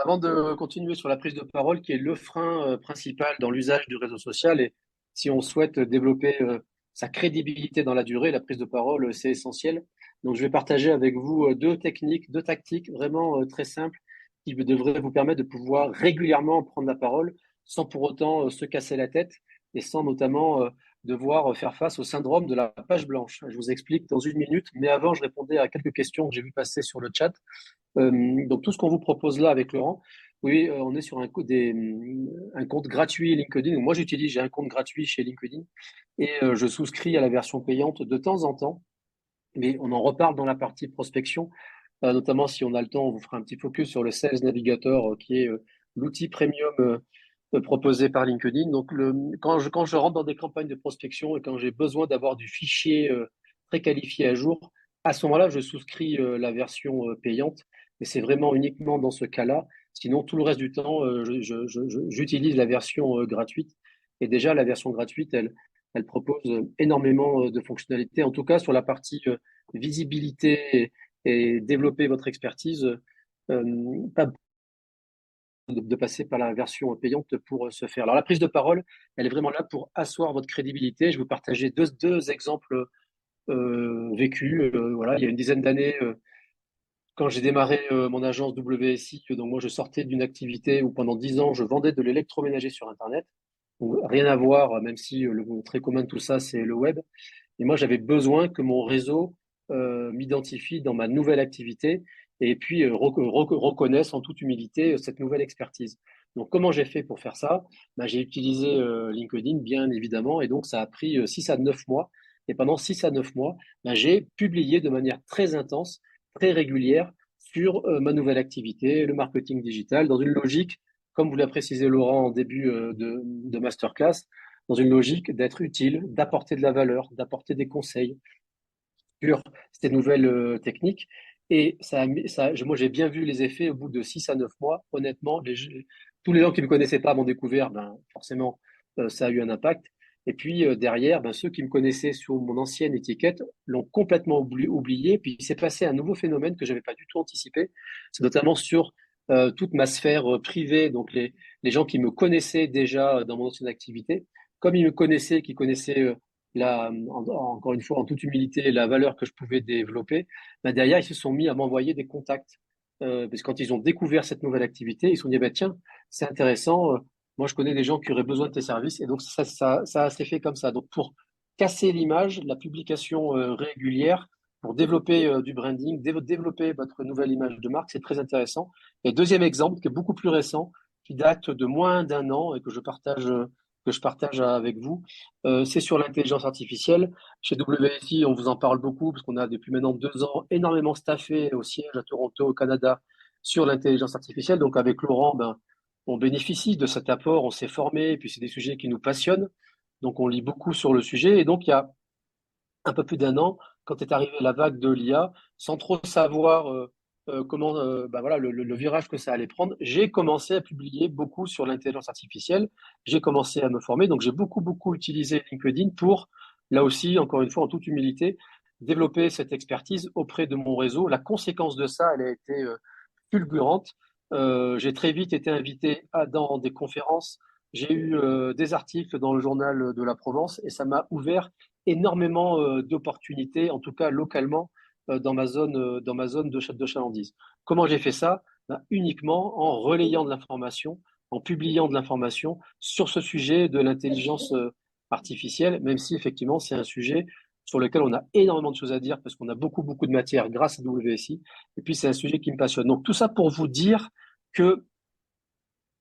Avant de continuer sur la prise de parole, qui est le frein principal dans l'usage du réseau social, et si on souhaite développer sa crédibilité dans la durée, la prise de parole, c'est essentiel. Donc, je vais partager avec vous 2 techniques, 2 tactiques vraiment très simples qui devraient vous permettre de pouvoir régulièrement prendre la parole sans pour autant se casser la tête et sans notamment devoir faire face au syndrome de la page blanche. Je vous explique dans 1 minute, mais avant, je répondais à quelques questions que j'ai vu passer sur le chat. Donc, tout ce qu'on vous propose là avec Laurent, oui, on est sur un compte gratuit LinkedIn. Moi, j'ai un compte gratuit chez LinkedIn et je souscris à la version payante de temps en temps, mais on en reparle dans la partie prospection. Notamment si on a le temps, on vous fera un petit focus sur le Sales Navigator, qui est l'outil premium proposé par LinkedIn. Donc, quand je rentre dans des campagnes de prospection et quand j'ai besoin d'avoir du fichier très qualifié à jour, à ce moment-là, je souscris la version payante. Et c'est vraiment uniquement dans ce cas-là. Sinon, tout le reste du temps, j'utilise la version gratuite. Et déjà, la version gratuite, elle propose énormément de fonctionnalités. En tout cas, sur la partie visibilité et développer votre expertise, pas de passer par la version payante pour se faire. Alors la prise de parole, elle est vraiment là pour asseoir votre crédibilité. Je vais vous partager deux exemples vécus. Voilà, il y a une dizaine d'années, quand j'ai démarré mon agence WSI, donc moi je sortais d'une activité où pendant 10 ans je vendais de l'électroménager sur Internet. Donc, rien à voir, même si le très commun de tout ça c'est le web. Et moi j'avais besoin que mon réseau m'identifie dans ma nouvelle activité et puis reconnaisse en toute humilité cette nouvelle expertise. Donc comment j'ai fait pour faire ça? Ben, j'ai utilisé LinkedIn bien évidemment et donc ça a pris 6 à 9 mois. Et pendant 6 à 9 mois, ben, j'ai publié de manière très intense très régulière sur ma nouvelle activité, le marketing digital, dans une logique, comme vous l'a précisé Laurent en début de masterclass, dans une logique d'être utile, d'apporter de la valeur, d'apporter des conseils sur ces nouvelles techniques. Et moi, j'ai bien vu les effets au bout de 6 à 9 mois. Honnêtement, tous les gens qui ne me connaissaient pas m'ont découvert, ben, forcément, ça a eu un impact. Et puis derrière, ben, ceux qui me connaissaient sous mon ancienne étiquette l'ont complètement oublié. Puis il s'est passé un nouveau phénomène que je n'avais pas du tout anticipé. C'est notamment sur toute ma sphère privée, donc les gens qui me connaissaient déjà dans mon ancienne activité. Comme ils me connaissaient, qui connaissaient encore une fois, en toute humilité, la valeur que je pouvais développer, ben derrière, ils se sont mis à m'envoyer des contacts. Parce que quand ils ont découvert cette nouvelle activité, ils se sont dit, bah, tiens, c'est intéressant, moi je connais des gens qui auraient besoin de tes services, et donc ça s'est fait comme ça. Donc pour casser l'image, la publication régulière, pour développer du branding, développer votre nouvelle image de marque, c'est très intéressant. Et deuxième exemple, qui est beaucoup plus récent, qui date de moins d'un an et que je partage avec vous, c'est sur l'intelligence artificielle. Chez WSI, on vous en parle beaucoup parce qu'on a depuis maintenant 2 ans énormément staffé au siège à Toronto, au Canada, sur l'intelligence artificielle. Donc avec Laurent, ben, on bénéficie de cet apport, on s'est formé, et puis c'est des sujets qui nous passionnent. Donc on lit beaucoup sur le sujet. Et donc il y a un peu plus d'un an, quand est arrivée la vague de l'IA, sans trop savoir comment, bah voilà, le virage que ça allait prendre, j'ai commencé à publier beaucoup sur l'intelligence artificielle. J'ai commencé à me former, donc j'ai beaucoup utilisé LinkedIn pour, là aussi, encore une fois, en toute humilité, développer cette expertise auprès de mon réseau. La conséquence de ça, elle a été fulgurante. J'ai très vite été invité dans des conférences. J'ai eu des articles dans le journal de la Provence et ça m'a ouvert énormément d'opportunités, en tout cas localement, dans ma zone de chalandise. Comment j'ai fait ça? Ben, uniquement en relayant de l'information, en publiant de l'information sur ce sujet de l'intelligence artificielle, même si effectivement c'est un sujet sur lequel on a énormément de choses à dire parce qu'on a beaucoup de matière grâce à WSI. Et puis c'est un sujet qui me passionne. Donc tout ça pour vous dire que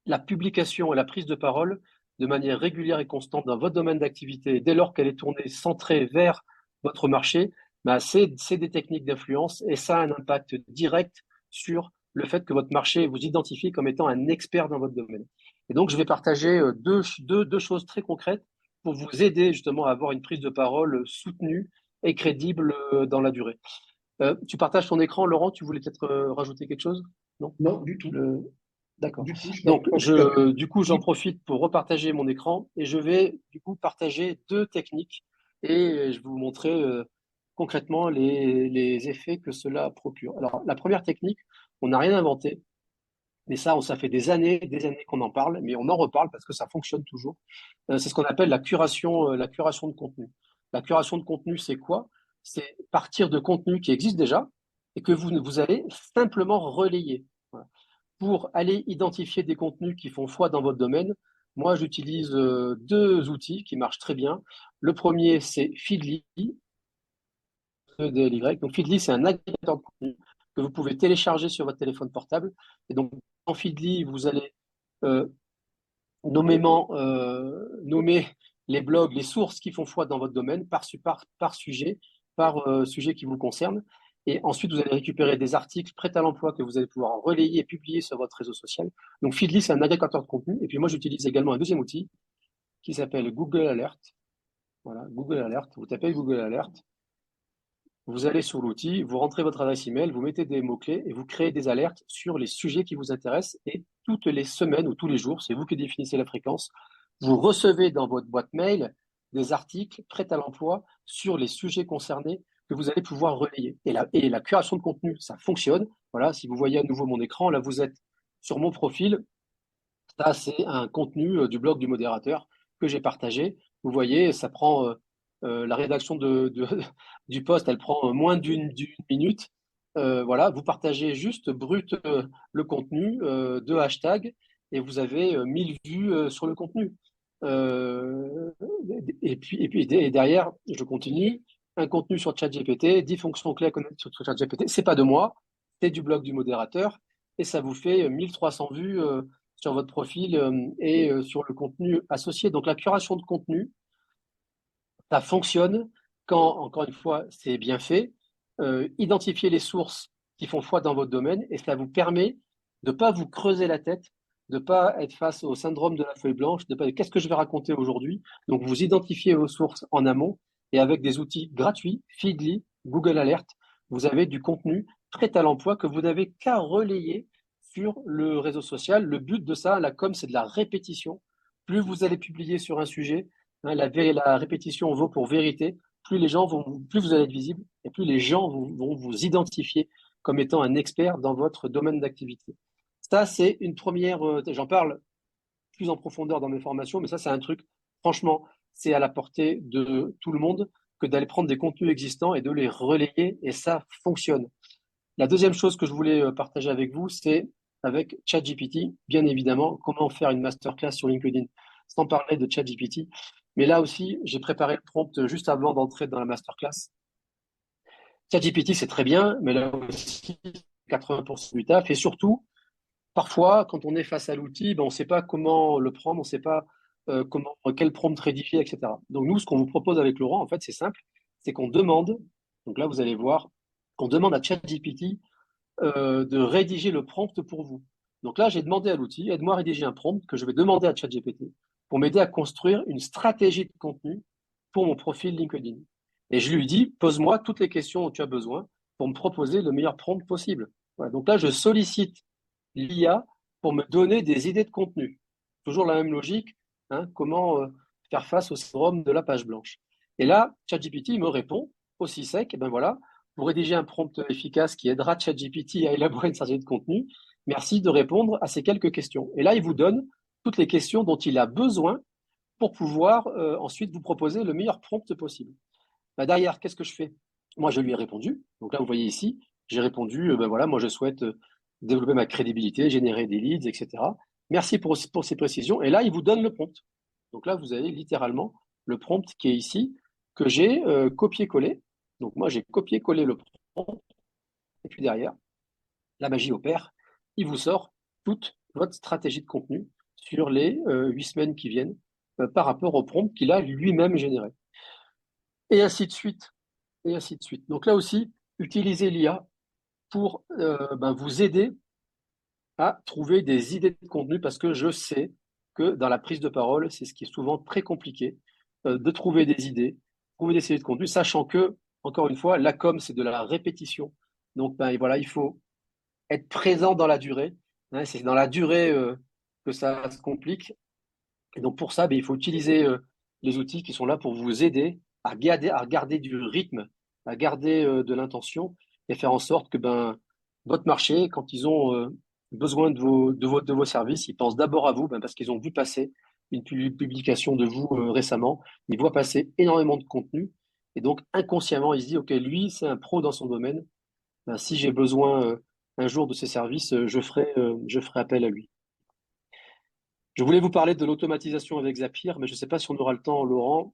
la publication et la prise de parole de manière régulière et constante dans votre domaine d'activité, dès lors qu'elle est tournée, centrée vers votre marché, bah c'est des techniques d'influence et ça a un impact direct sur le fait que votre marché vous identifie comme étant un expert dans votre domaine. Et donc, je vais partager deux choses très concrètes pour vous aider justement à avoir une prise de parole soutenue et crédible dans la durée. Tu partages ton écran, Laurent, tu voulais peut-être rajouter quelque chose? Non? Non, du tout. Le... D'accord. Du tout, je Donc, pense que tu as bien du coup, j'en dit. profite pour repartager mon écran et je vais du coup partager deux techniques et je vais vous montrer concrètement les effets que cela procure. Alors, la première technique, on n'a rien inventé, mais ça fait des années qu'on en parle, mais on en reparle parce que ça fonctionne toujours. C'est ce qu'on appelle la curation de contenu. La curation de contenu, c'est quoi? C'est partir de contenus qui existent déjà et que vous allez simplement relayer. Voilà. Pour aller identifier des contenus qui font foi dans votre domaine, moi, j'utilise deux outils qui marchent très bien. Le premier, c'est Feedly, EDLY. Donc, Feedly, c'est un agrégateur de contenu que vous pouvez télécharger sur votre téléphone portable. Et donc, dans Feedly, vous allez euh, nommer les blogs, les sources qui font foi dans votre domaine par sujet, par sujet qui vous concerne. Et ensuite, vous allez récupérer des articles prêts à l'emploi que vous allez pouvoir relayer et publier sur votre réseau social. Donc, Feedly, c'est un agrégateur de contenu. Et puis, moi, j'utilise également un deuxième outil qui s'appelle Google Alert. Voilà, Google Alert. Vous tapez Google Alert. Vous allez sur l'outil, vous rentrez votre adresse email, vous mettez des mots-clés et vous créez des alertes sur les sujets qui vous intéressent. Et toutes les semaines ou tous les jours, c'est vous qui définissez la fréquence, vous recevez dans votre boîte mail des articles prêts à l'emploi sur les sujets concernés que vous allez pouvoir relayer. Et la création de contenu, ça fonctionne. Voilà, si vous voyez à nouveau mon écran, là, vous êtes sur mon profil. Ça, c'est un contenu du blog du modérateur que j'ai partagé. Vous voyez, ça prend la rédaction du post, elle prend moins d'une minute. voilà, vous partagez juste brut le contenu, deux hashtags, et vous avez 1000 vues sur le contenu. Euh, et derrière, je continue, un contenu sur ChatGPT, 10 fonctions clés à connaître sur ChatGPT. C'est pas de moi, c'est du blog du modérateur, et ça vous fait 1300 vues sur votre profil et sur le contenu associé. Donc la curation de contenu, ça fonctionne quand, encore une fois, c'est bien fait. Identifiez les sources qui font foi dans votre domaine et cela vous permet de ne pas vous creuser la tête, de ne pas être face au syndrome de la feuille blanche, de pas qu'est-ce que je vais raconter aujourd'hui. Donc, vous identifiez vos sources en amont et avec des outils gratuits, Feedly, Google Alert, vous avez du contenu prêt à l'emploi que vous n'avez qu'à relayer sur le réseau social. Le but de ça, la com, c'est de la répétition. Plus vous allez publier sur un sujet, hein, la répétition vaut pour vérité. Plus vous allez être visible et plus les gens vont vous identifier comme étant un expert dans votre domaine d'activité. Ça, c'est une première. J'en parle plus en profondeur dans mes formations, mais ça, c'est un truc. Franchement, c'est à la portée de tout le monde que d'aller prendre des contenus existants et de les relayer, et ça fonctionne. La deuxième chose que je voulais partager avec vous, c'est avec ChatGPT, bien évidemment, comment faire une masterclass sur LinkedIn, sans parler de ChatGPT. Mais là aussi, j'ai préparé le prompt juste avant d'entrer dans la masterclass. ChatGPT, c'est très bien, mais là aussi, 80% du taf. Et surtout, parfois, quand on est face à l'outil, ben, on ne sait pas comment le prendre, on ne sait pas quel prompt rédiger, etc. Donc nous, ce qu'on vous propose avec Laurent, en fait, c'est simple, c'est qu'on demande, donc là, vous allez voir, qu'on demande à ChatGPT de rédiger le prompt pour vous. Donc là, j'ai demandé à l'outil, aide-moi à rédiger un prompt que je vais demander à ChatGPT pour m'aider à construire une stratégie de contenu pour mon profil LinkedIn. Et je lui dis, pose-moi toutes les questions dont tu as besoin pour me proposer le meilleur prompt possible. Voilà. Donc là, je sollicite l'IA pour me donner des idées de contenu. Toujours la même logique, hein, comment faire face au syndrome de la page blanche. Et là, ChatGPT me répond aussi sec, et ben voilà, pour rédiger un prompt efficace qui aidera ChatGPT à élaborer une stratégie de contenu, merci de répondre à ces quelques questions. Et là, il vous donne toutes les questions dont il a besoin pour pouvoir ensuite vous proposer le meilleur prompt possible. Bah, derrière, qu'est-ce que je fais? Moi, je lui ai répondu. Donc là, vous voyez ici, j'ai répondu, ben voilà, moi, je souhaite développer ma crédibilité, générer des leads, etc. Merci pour ces précisions. Et là, il vous donne le prompt. Donc là, vous avez littéralement le prompt qui est ici, que j'ai copié-collé. Donc moi, j'ai copié-collé le prompt. Et puis derrière, la magie opère. Il vous sort toute votre stratégie de contenu sur les 8 semaines qui viennent par rapport au prompt qu'il a lui-même généré. Et ainsi de suite. Et ainsi de suite. Donc là aussi, utilisez l'IA pour vous aider à trouver des idées de contenu parce que je sais que dans la prise de parole, c'est ce qui est souvent très compliqué de trouver des idées, trouver des idées de contenu, sachant que, encore une fois, la com, c'est de la répétition. Donc, voilà, il faut être présent dans la durée. Hein, c'est dans la durée que ça se complique. Et donc, pour ça, il faut utiliser les outils qui sont là pour vous aider à garder du rythme, à garder de l'intention et faire en sorte que votre marché, quand ils ont besoin de vos services, ils pensent d'abord à vous parce qu'ils ont vu passer une publication de vous récemment. Ils voient passer énormément de contenu et donc inconsciemment, ils se disent, OK, lui, c'est un pro dans son domaine. Si j'ai besoin un jour de ses services, je ferai appel à lui. Je voulais vous parler de l'automatisation avec Zapier, mais je ne sais pas si on aura le temps, Laurent.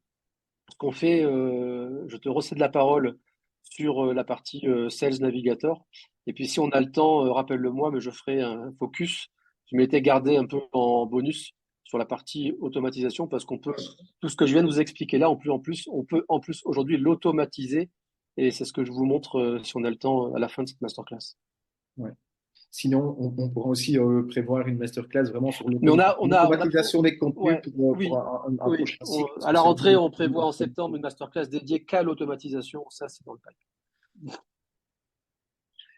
Ce qu'on fait, je te recède la parole sur la partie Sales Navigator. Et puis si on a le temps, rappelle-le-moi, mais je ferai un focus. Je m'étais gardé un peu en bonus sur la partie automatisation parce qu'on peut, tout ce que je viens de vous expliquer là, on peut en plus aujourd'hui l'automatiser. Et c'est ce que je vous montre si on a le temps à la fin de cette masterclass. Ouais. Sinon, on pourra aussi prévoir une masterclass vraiment sur Mais l'automatisation des contenus ouais, pour oui, un oui. prochain cycle, parce À que la c'est rentrée, vraiment on prévoit en septembre une masterclass dédiée qu'à l'automatisation. Ça, c'est dans le pipe.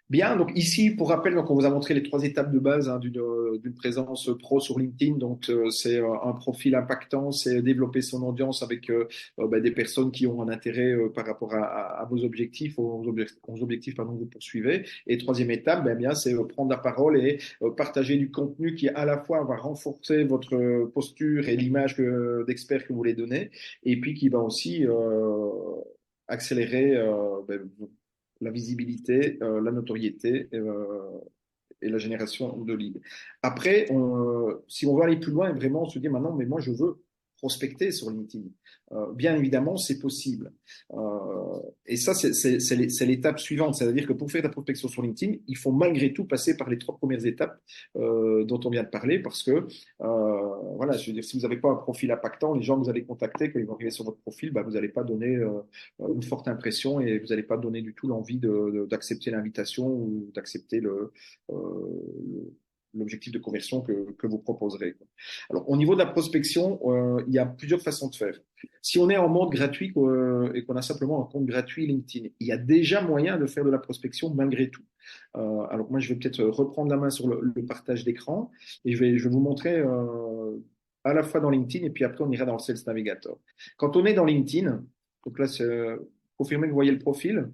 bien. Donc ici, pour rappel, donc on vous a montré les trois étapes de base hein, d'une présence pro sur LinkedIn. Donc c'est un profil impactant, c'est développer son audience avec des personnes qui ont un intérêt par rapport à vos objectifs, aux objectifs pardon, que vous poursuivez. Et troisième étape, bien c'est prendre la parole et partager du contenu qui à la fois va renforcer votre posture et l'image d'expert que vous voulez donner, et puis qui va aussi accélérer la visibilité, la notoriété et la génération de leads. Après, si on veut aller plus loin et vraiment se dire maintenant, mais moi je veux prospecter sur LinkedIn. Bien évidemment, c'est possible. Et ça, c'est l'étape suivante. C'est-à-dire que pour faire de la prospection sur LinkedIn, il faut malgré tout passer par les trois premières étapes dont on vient de parler parce que, voilà, je veux dire, si vous n'avez pas un profil impactant, les gens que vous allez contacter, quand ils vont arriver sur votre profil, bah, vous n'allez pas donner une forte impression et vous n'allez pas donner du tout l'envie d'accepter l'invitation ou d'accepter l'objectif de conversion que vous proposerez. Alors, au niveau de la prospection, il y a plusieurs façons de faire. Si on est en mode gratuit et qu'on a simplement un compte gratuit LinkedIn, il y a déjà moyen de faire de la prospection malgré tout. Alors moi, je vais peut-être reprendre la main sur le partage d'écran et je vais vous montrer à la fois dans LinkedIn et puis après on ira dans le Sales Navigator. Quand on est dans LinkedIn, donc là, confirmez que vous voyez le profil.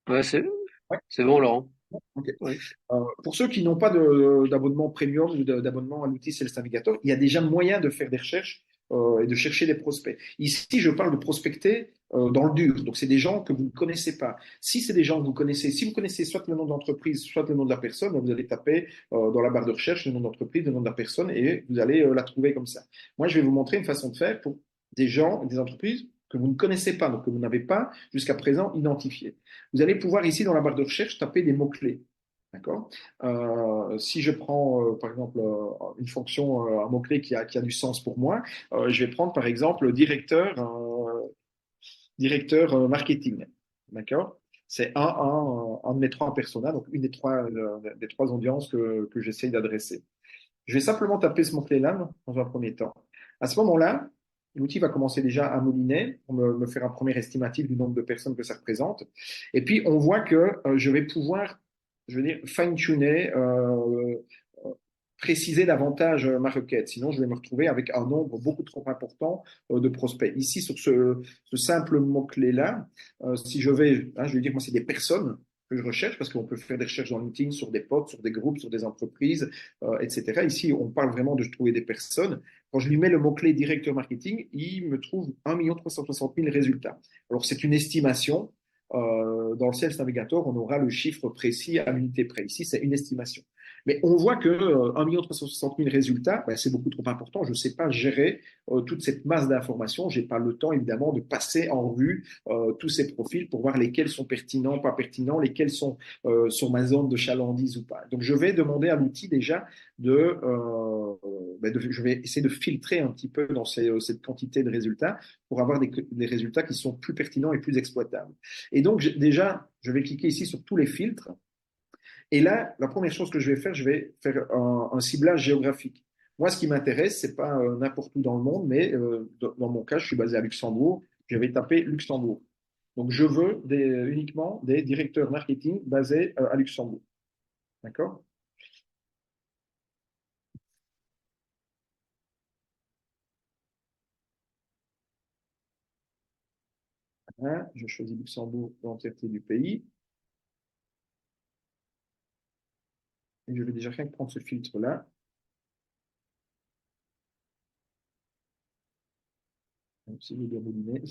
Ouais, Ouais. c'est bon, Laurent. Ok. Oui. Pour ceux qui n'ont pas d'abonnement premium ou d'abonnement à l'outil Sales Navigator, il y a déjà moyen de faire des recherches et de chercher des prospects. Ici, je parle de prospecter dans le dur. Donc, c'est des gens que vous ne connaissez pas. Si c'est des gens que vous connaissez, si vous connaissez soit le nom de l'entreprise, soit le nom de la personne, vous allez taper dans la barre de recherche le nom de l'entreprise, le nom de la personne et vous allez la trouver comme ça. Moi, je vais vous montrer une façon de faire pour des gens, des entreprises que vous ne connaissez pas, donc que vous n'avez pas jusqu'à présent identifié. Vous allez pouvoir ici dans la barre de recherche taper des mots-clés. D'accord. Si je prends par exemple une fonction, un mot-clé qui a du sens pour moi, je vais prendre par exemple directeur marketing. D'accord. C'est un de mes trois personas, donc une des trois audiences que j'essaye d'adresser. Je vais simplement taper ce mot-clé-là dans un premier temps. À ce moment-là, l'outil va commencer déjà à mouliner pour me faire un premier estimatif du nombre de personnes que ça représente. Et puis, on voit que je vais pouvoir, je veux dire, fine-tuner, préciser davantage ma requête. Sinon, je vais me retrouver avec un nombre beaucoup trop important de prospects. Ici, sur ce simple mot-clé-là, si je vais, je vais dire, moi, c'est des personnes que je recherche parce qu'on peut faire des recherches dans LinkedIn sur des potes, sur des groupes, sur des entreprises, etc. Ici, on parle vraiment de trouver des personnes. Quand je lui mets le mot-clé directeur marketing, il me trouve 1 360 000 résultats. Alors, c'est une estimation. Dans le Sales Navigator, on aura le chiffre précis à l'unité près. Ici, c'est une estimation. Mais on voit que 1 360 000 résultats, ben, c'est beaucoup trop important. Je ne sais pas gérer toute cette masse d'informations. Je n'ai pas le temps, évidemment, de passer en revue tous ces profils pour voir lesquels sont pertinents, pas pertinents, lesquels sont sur ma zone de chalandise ou pas. Donc, je vais demander à l'outil déjà je vais essayer de filtrer un petit peu dans cette quantité de résultats pour avoir des résultats qui sont plus pertinents et plus exploitables. Et donc, déjà, je vais cliquer ici sur tous les filtres. Et là, la première chose que je vais faire un ciblage géographique. Moi, ce qui m'intéresse, c'est pas n'importe où dans le monde, mais dans mon cas, je suis basé à Luxembourg. Je vais taper Luxembourg. Donc, je veux uniquement des directeurs marketing basés à Luxembourg. D'accord. Je choisis Luxembourg, l'entièreté du pays. Et je vais déjà rien que prendre ce filtre-là. Si je dois mouliner.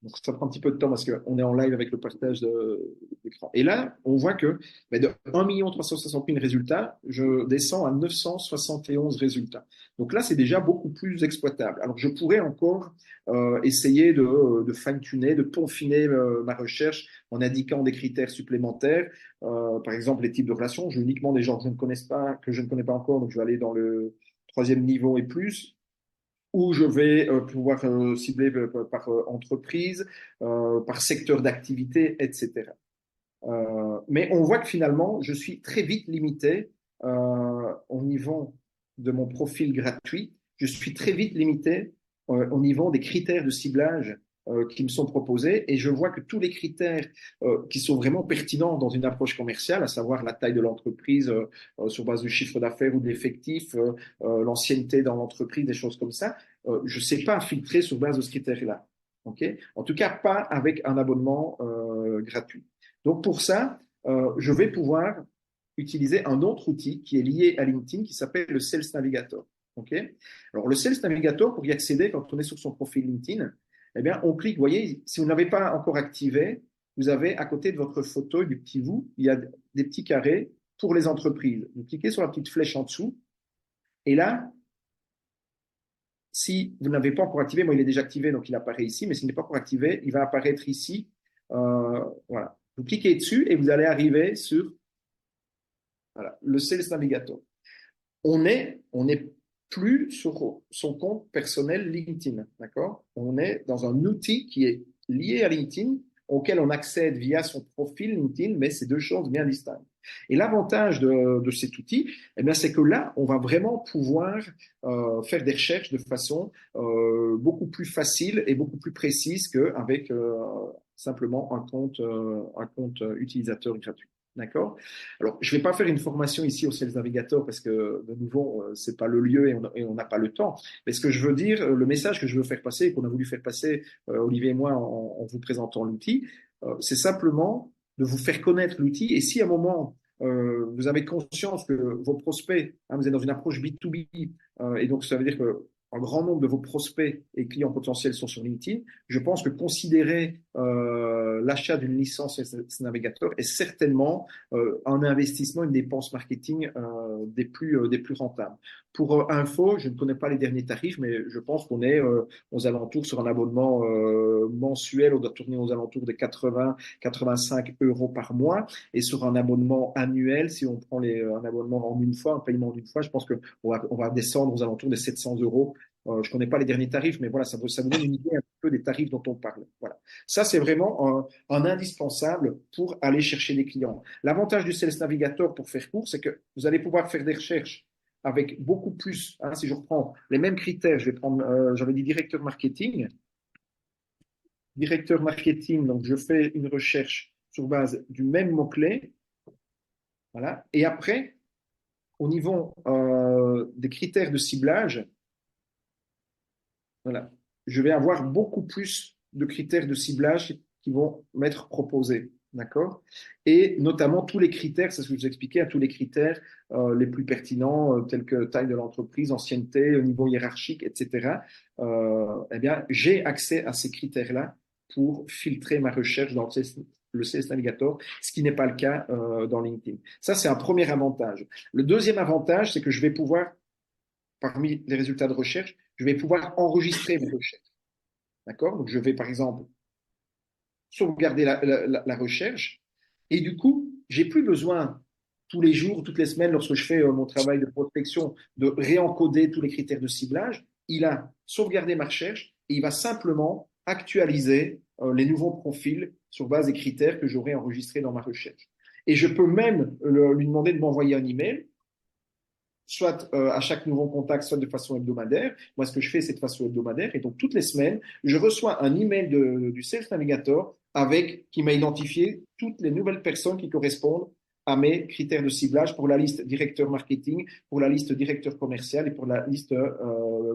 Donc, ça prend un petit peu de temps parce qu'on est en live avec le partage d'écran. Et là, on voit que de 1 360 000 résultats, je descends à 971 résultats. Donc là, c'est déjà beaucoup plus exploitable. Alors, je pourrais encore essayer de fine-tuner, de peaufiner ma recherche en indiquant des critères supplémentaires. Par exemple, les types de relations. J'ai uniquement des gens que je ne connais pas encore, donc je vais aller dans le troisième niveau et plus où je vais pouvoir cibler par entreprise, par secteur d'activité, etc. Mais on voit que finalement, je suis très vite limité au niveau de mon profil gratuit. Je suis très vite limité au niveau des critères de ciblage qui me sont proposés et je vois que tous les critères qui sont vraiment pertinents dans une approche commerciale, à savoir la taille de l'entreprise sur base du chiffre d'affaires ou de l'effectif, l'ancienneté dans l'entreprise, des choses comme ça, je ne sais pas filtrer sur base de ce critère-là. Okay, en tout cas, pas avec un abonnement gratuit. Donc pour ça, je vais pouvoir utiliser un autre outil qui est lié à LinkedIn qui s'appelle le Sales Navigator. Okay. Alors, le Sales Navigator, pour y accéder, quand on est sur son profil LinkedIn, eh bien, on clique, vous voyez, si vous n'avez pas encore activé, vous avez à côté de votre photo, du petit vous, il y a des petits carrés pour les entreprises. Vous cliquez sur la petite flèche en dessous, et là, si vous n'avez pas encore activé, moi il est déjà activé, donc il apparaît ici, mais s'il n'est pas encore activé, il va apparaître ici. Voilà. Vous cliquez dessus et vous allez arriver sur voilà, le Sales Navigator. On n'est plus sur son compte personnel LinkedIn, d'accord? On est dans un outil qui est lié à LinkedIn, auquel on accède via son profil LinkedIn, mais c'est deux choses bien distinctes. Et l'avantage de cet outil, eh bien, c'est que là, on va vraiment pouvoir faire des recherches de façon beaucoup plus facile et beaucoup plus précise qu'avec simplement un compte utilisateur gratuit. D'accord? Alors, je ne vais pas faire une formation ici au Sales Navigator parce que, de nouveau, c'est pas le lieu et on n'a pas le temps. Mais ce que je veux dire, le message que je veux faire passer, qu'on a voulu faire passer, Olivier et moi, en vous présentant l'outil, c'est simplement de vous faire connaître l'outil. Et si à un moment, vous avez conscience que vos prospects, hein, vous êtes dans une approche B2B, et donc ça veut dire que un grand nombre de vos prospects et clients potentiels sont sur LinkedIn, je pense que considérer l'achat d'une licence Navigator est certainement un investissement, une dépense marketing des plus rentables. Pour info, je ne connais pas les derniers tarifs, mais je pense qu'on est aux alentours sur un abonnement mensuel, on doit tourner aux alentours de 80-85 euros par mois, et sur un abonnement annuel, si on prend un abonnement en une fois, un paiement d'une fois, je pense on va descendre aux alentours de 700 euros. Je ne connais pas les derniers tarifs, mais voilà, ça vous donne une idée un peu des tarifs dont on parle. Voilà. Ça, c'est vraiment un indispensable pour aller chercher des clients. L'avantage du Sales Navigator, pour faire court, c'est que vous allez pouvoir faire des recherches avec beaucoup plus. Hein, si je reprends les mêmes critères, je vais prendre, j'avais dit directeur marketing. Directeur marketing, donc je fais une recherche sur base du même mot-clé. Voilà. Et après, au niveau des critères de ciblage, voilà, je vais avoir beaucoup plus de critères de ciblage qui vont m'être proposés. D'accord? Et notamment tous les critères, c'est ce que je vous expliquais, hein, tous les critères les plus pertinents, tels que taille de l'entreprise, ancienneté, niveau hiérarchique, etc. Eh bien, j'ai accès à ces critères-là pour filtrer ma recherche dans le CS Navigator, ce qui n'est pas le cas dans LinkedIn. Ça, c'est un premier avantage. Le deuxième avantage, c'est que je vais pouvoir, parmi les résultats de recherche, je vais pouvoir enregistrer mes recherches. D'accord? Donc, je vais, par exemple, sauvegarder la recherche. Et du coup, j'ai plus besoin tous les jours, toutes les semaines, lorsque je fais mon travail de prospection, de réencoder tous les critères de ciblage. Il a sauvegardé ma recherche et il va simplement actualiser les nouveaux profils sur base des critères que j'aurai enregistrés dans ma recherche. Et je peux même lui demander de m'envoyer un email, soit à chaque nouveau contact, soit de façon hebdomadaire. Moi, ce que je fais, c'est de façon hebdomadaire. Et donc, toutes les semaines, je reçois un email du Sales Navigator qui m'a identifié toutes les nouvelles personnes qui correspondent à mes critères de ciblage pour la liste directeur marketing, pour la liste directeur commercial et pour la liste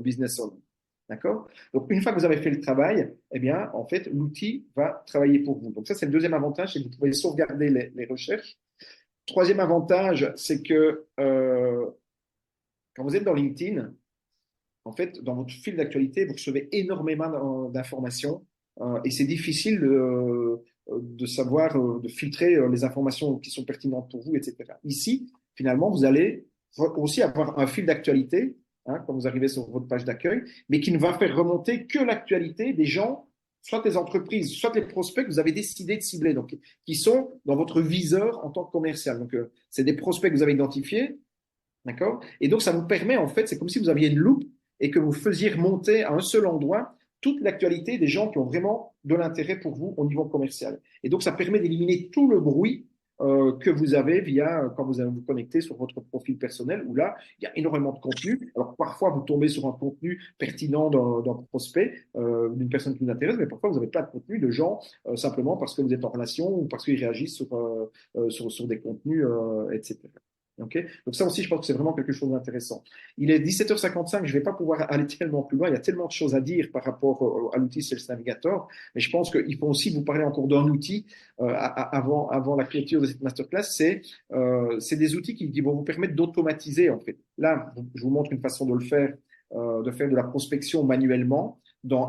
business owner. D'accord? Donc, une fois que vous avez fait le travail, eh bien, en fait, l'outil va travailler pour vous. Donc, ça, c'est le deuxième avantage, c'est que vous pouvez sauvegarder les recherches. Troisième avantage, c'est que quand vous êtes dans LinkedIn, en fait, dans votre fil d'actualité, vous recevez énormément d'informations et c'est difficile de savoir, de filtrer les informations qui sont pertinentes pour vous, etc. Ici, finalement, vous allez aussi avoir un fil d'actualité, hein, quand vous arrivez sur votre page d'accueil, mais qui ne va faire remonter que l'actualité des gens, soit les entreprises, soit les prospects que vous avez décidé de cibler, donc qui sont dans votre viseur en tant que commercial. Donc, c'est des prospects que vous avez identifiés. D'accord? Et donc, ça vous permet, en fait, c'est comme si vous aviez une loupe et que vous faisiez remonter à un seul endroit toute l'actualité des gens qui ont vraiment de l'intérêt pour vous au niveau commercial. Et donc, ça permet d'éliminer tout le bruit que vous avez quand vous vous connectez sur votre profil personnel, où là, il y a énormément de contenu. Alors, parfois, vous tombez sur un contenu pertinent d'un prospect, d'une personne qui vous intéresse, mais parfois, vous avez pas de contenu de gens simplement parce que vous êtes en relation ou parce qu'ils réagissent sur des contenus, etc. Okay, donc ça aussi, je pense que c'est vraiment quelque chose d'intéressant. Il est 17h55, je ne vais pas pouvoir aller tellement plus loin, il y a tellement de choses à dire par rapport à l'outil Sales Navigator, mais je pense qu'il faut aussi vous parler encore d'un outil avant la clôture de cette masterclass, c'est des outils qui vont vous permettre d'automatiser en fait. Là, je vous montre une façon de faire de la prospection manuellement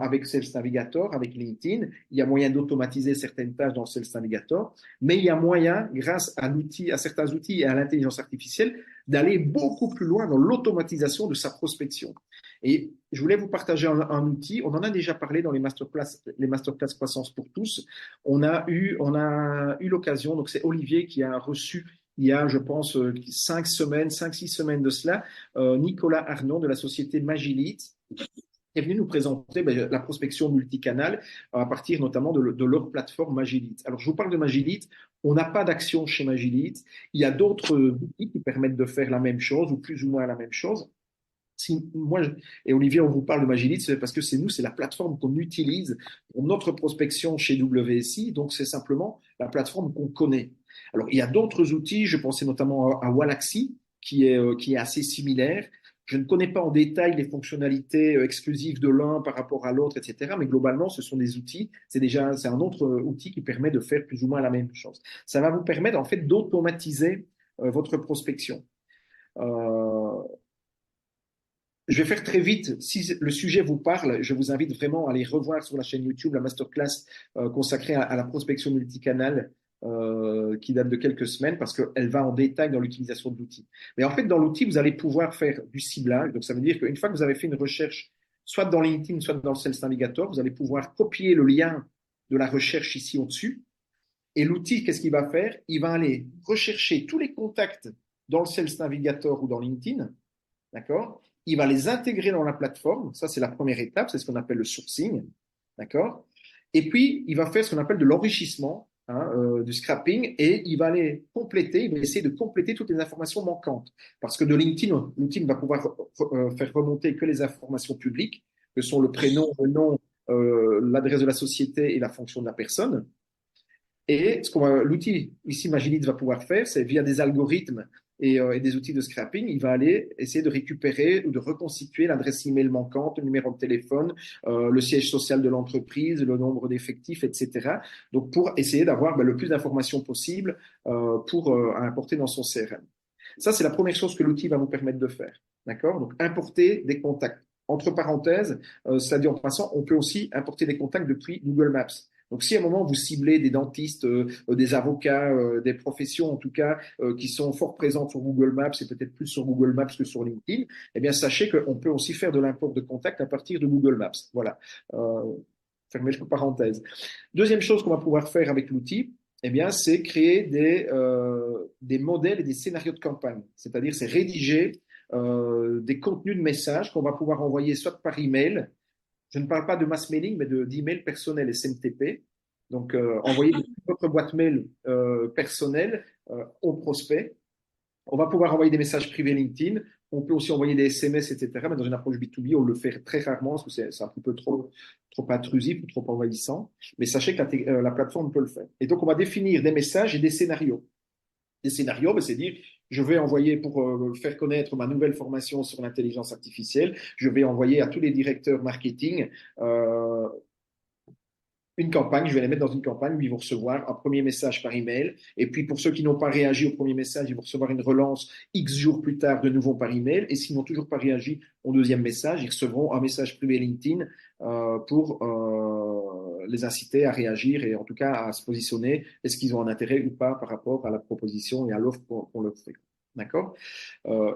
avec Sales Navigator, avec LinkedIn. Il y a moyen d'automatiser certaines tâches dans Sales Navigator, mais il y a moyen, grâce à certains outils et à l'intelligence artificielle, d'aller beaucoup plus loin dans l'automatisation de sa prospection. Et je voulais vous partager un outil. On en a déjà parlé dans les masterclass croissance pour tous. On a eu l'occasion. Donc c'est Olivier qui a reçu il y a, je pense, 5-6 semaines de cela, Nicolas Arnaud de la société Magilite est venu nous présenter la prospection multicanale à partir notamment de leur plateforme Magilite. Alors, je vous parle de Magilite. On n'a pas d'action chez Magilite. Il y a d'autres outils qui permettent de faire la même chose ou plus ou moins la même chose. Si moi et Olivier, on vous parle de Magilite, c'est parce que c'est la plateforme qu'on utilise pour notre prospection chez WSI. Donc, c'est simplement la plateforme qu'on connaît. Alors, il y a d'autres outils. Je pensais notamment à Wallaxy, qui est assez similaire. Je ne connais pas en détail les fonctionnalités exclusives de l'un par rapport à l'autre, etc. Mais globalement, ce sont des outils. C'est un autre outil qui permet de faire plus ou moins la même chose. Ça va vous permettre en fait d'automatiser votre prospection. Je vais faire très vite. Si le sujet vous parle, je vous invite vraiment à aller revoir sur la chaîne YouTube la masterclass consacrée à la prospection multicanale qui date de quelques semaines parce qu'elle va en détail dans l'utilisation de l'outil. Mais en fait, dans l'outil, vous allez pouvoir faire du ciblage. Donc, ça veut dire qu'une fois que vous avez fait une recherche, soit dans LinkedIn, soit dans le Sales Navigator, vous allez pouvoir copier le lien de la recherche ici au-dessus. Et l'outil, qu'est-ce qu'il va faire? Il va aller rechercher tous les contacts dans le Sales Navigator ou dans LinkedIn, d'accord? Il va les intégrer dans la plateforme. Ça, c'est la première étape. C'est ce qu'on appelle le sourcing. D'accord? Et puis, il va faire ce qu'on appelle de l'enrichissement, du scrapping, et il va essayer de compléter toutes les informations manquantes. Parce que de LinkedIn, l'outil ne va pouvoir faire remonter que les informations publiques, que sont le prénom, le nom, l'adresse de la société et la fonction de la personne. Et l'outil ici Magilite va pouvoir faire, c'est via des algorithmes et des outils de scrapping, il va aller essayer de récupérer ou de reconstituer l'adresse email manquante, le numéro de téléphone, le siège social de l'entreprise, le nombre d'effectifs, etc. Donc pour essayer d'avoir le plus d'informations possible pour importer dans son CRM. Ça, c'est la première chose que l'outil va vous permettre de faire. D'accord? Donc importer des contacts. Entre parenthèses, ça dit en passant, on peut aussi importer des contacts depuis Google Maps. Donc, si à un moment vous ciblez des dentistes, des avocats, des professions en tout cas qui sont fort présentes sur Google Maps et peut-être plus sur Google Maps que sur LinkedIn, eh bien sachez qu'on peut aussi faire de l'import de contacts à partir de Google Maps. Voilà. Fermez la parenthèse. Deuxième chose qu'on va pouvoir faire avec l'outil, eh bien, c'est créer des modèles et des scénarios de campagne. C'est-à-dire, c'est rédiger des contenus de messages qu'on va pouvoir envoyer soit par email. Je ne parle pas de mass mailing, mais d'email personnel SMTP. Donc, envoyer votre boîte mail personnelle aux prospects. On va pouvoir envoyer des messages privés LinkedIn. On peut aussi envoyer des SMS, etc. Mais dans une approche B2B, on le fait très rarement parce que c'est un petit peu trop intrusif ou trop envahissant. Mais sachez que la plateforme peut le faire. Et donc, on va définir des messages et des scénarios. Des scénarios, c'est dire, je vais envoyer pour faire connaître ma nouvelle formation sur l'intelligence artificielle, je vais envoyer à tous les directeurs marketing une campagne, je vais les mettre dans une campagne où ils vont recevoir un premier message par email. Et puis, pour ceux qui n'ont pas réagi au premier message, ils vont recevoir une relance X jours plus tard de nouveau par email. Et s'ils n'ont toujours pas réagi au deuxième message, ils recevront un message privé LinkedIn pour les inciter à réagir et en tout cas à se positionner. Est-ce qu'ils ont un intérêt ou pas par rapport à la proposition et à l'offre qu'on leur fait. D'accord?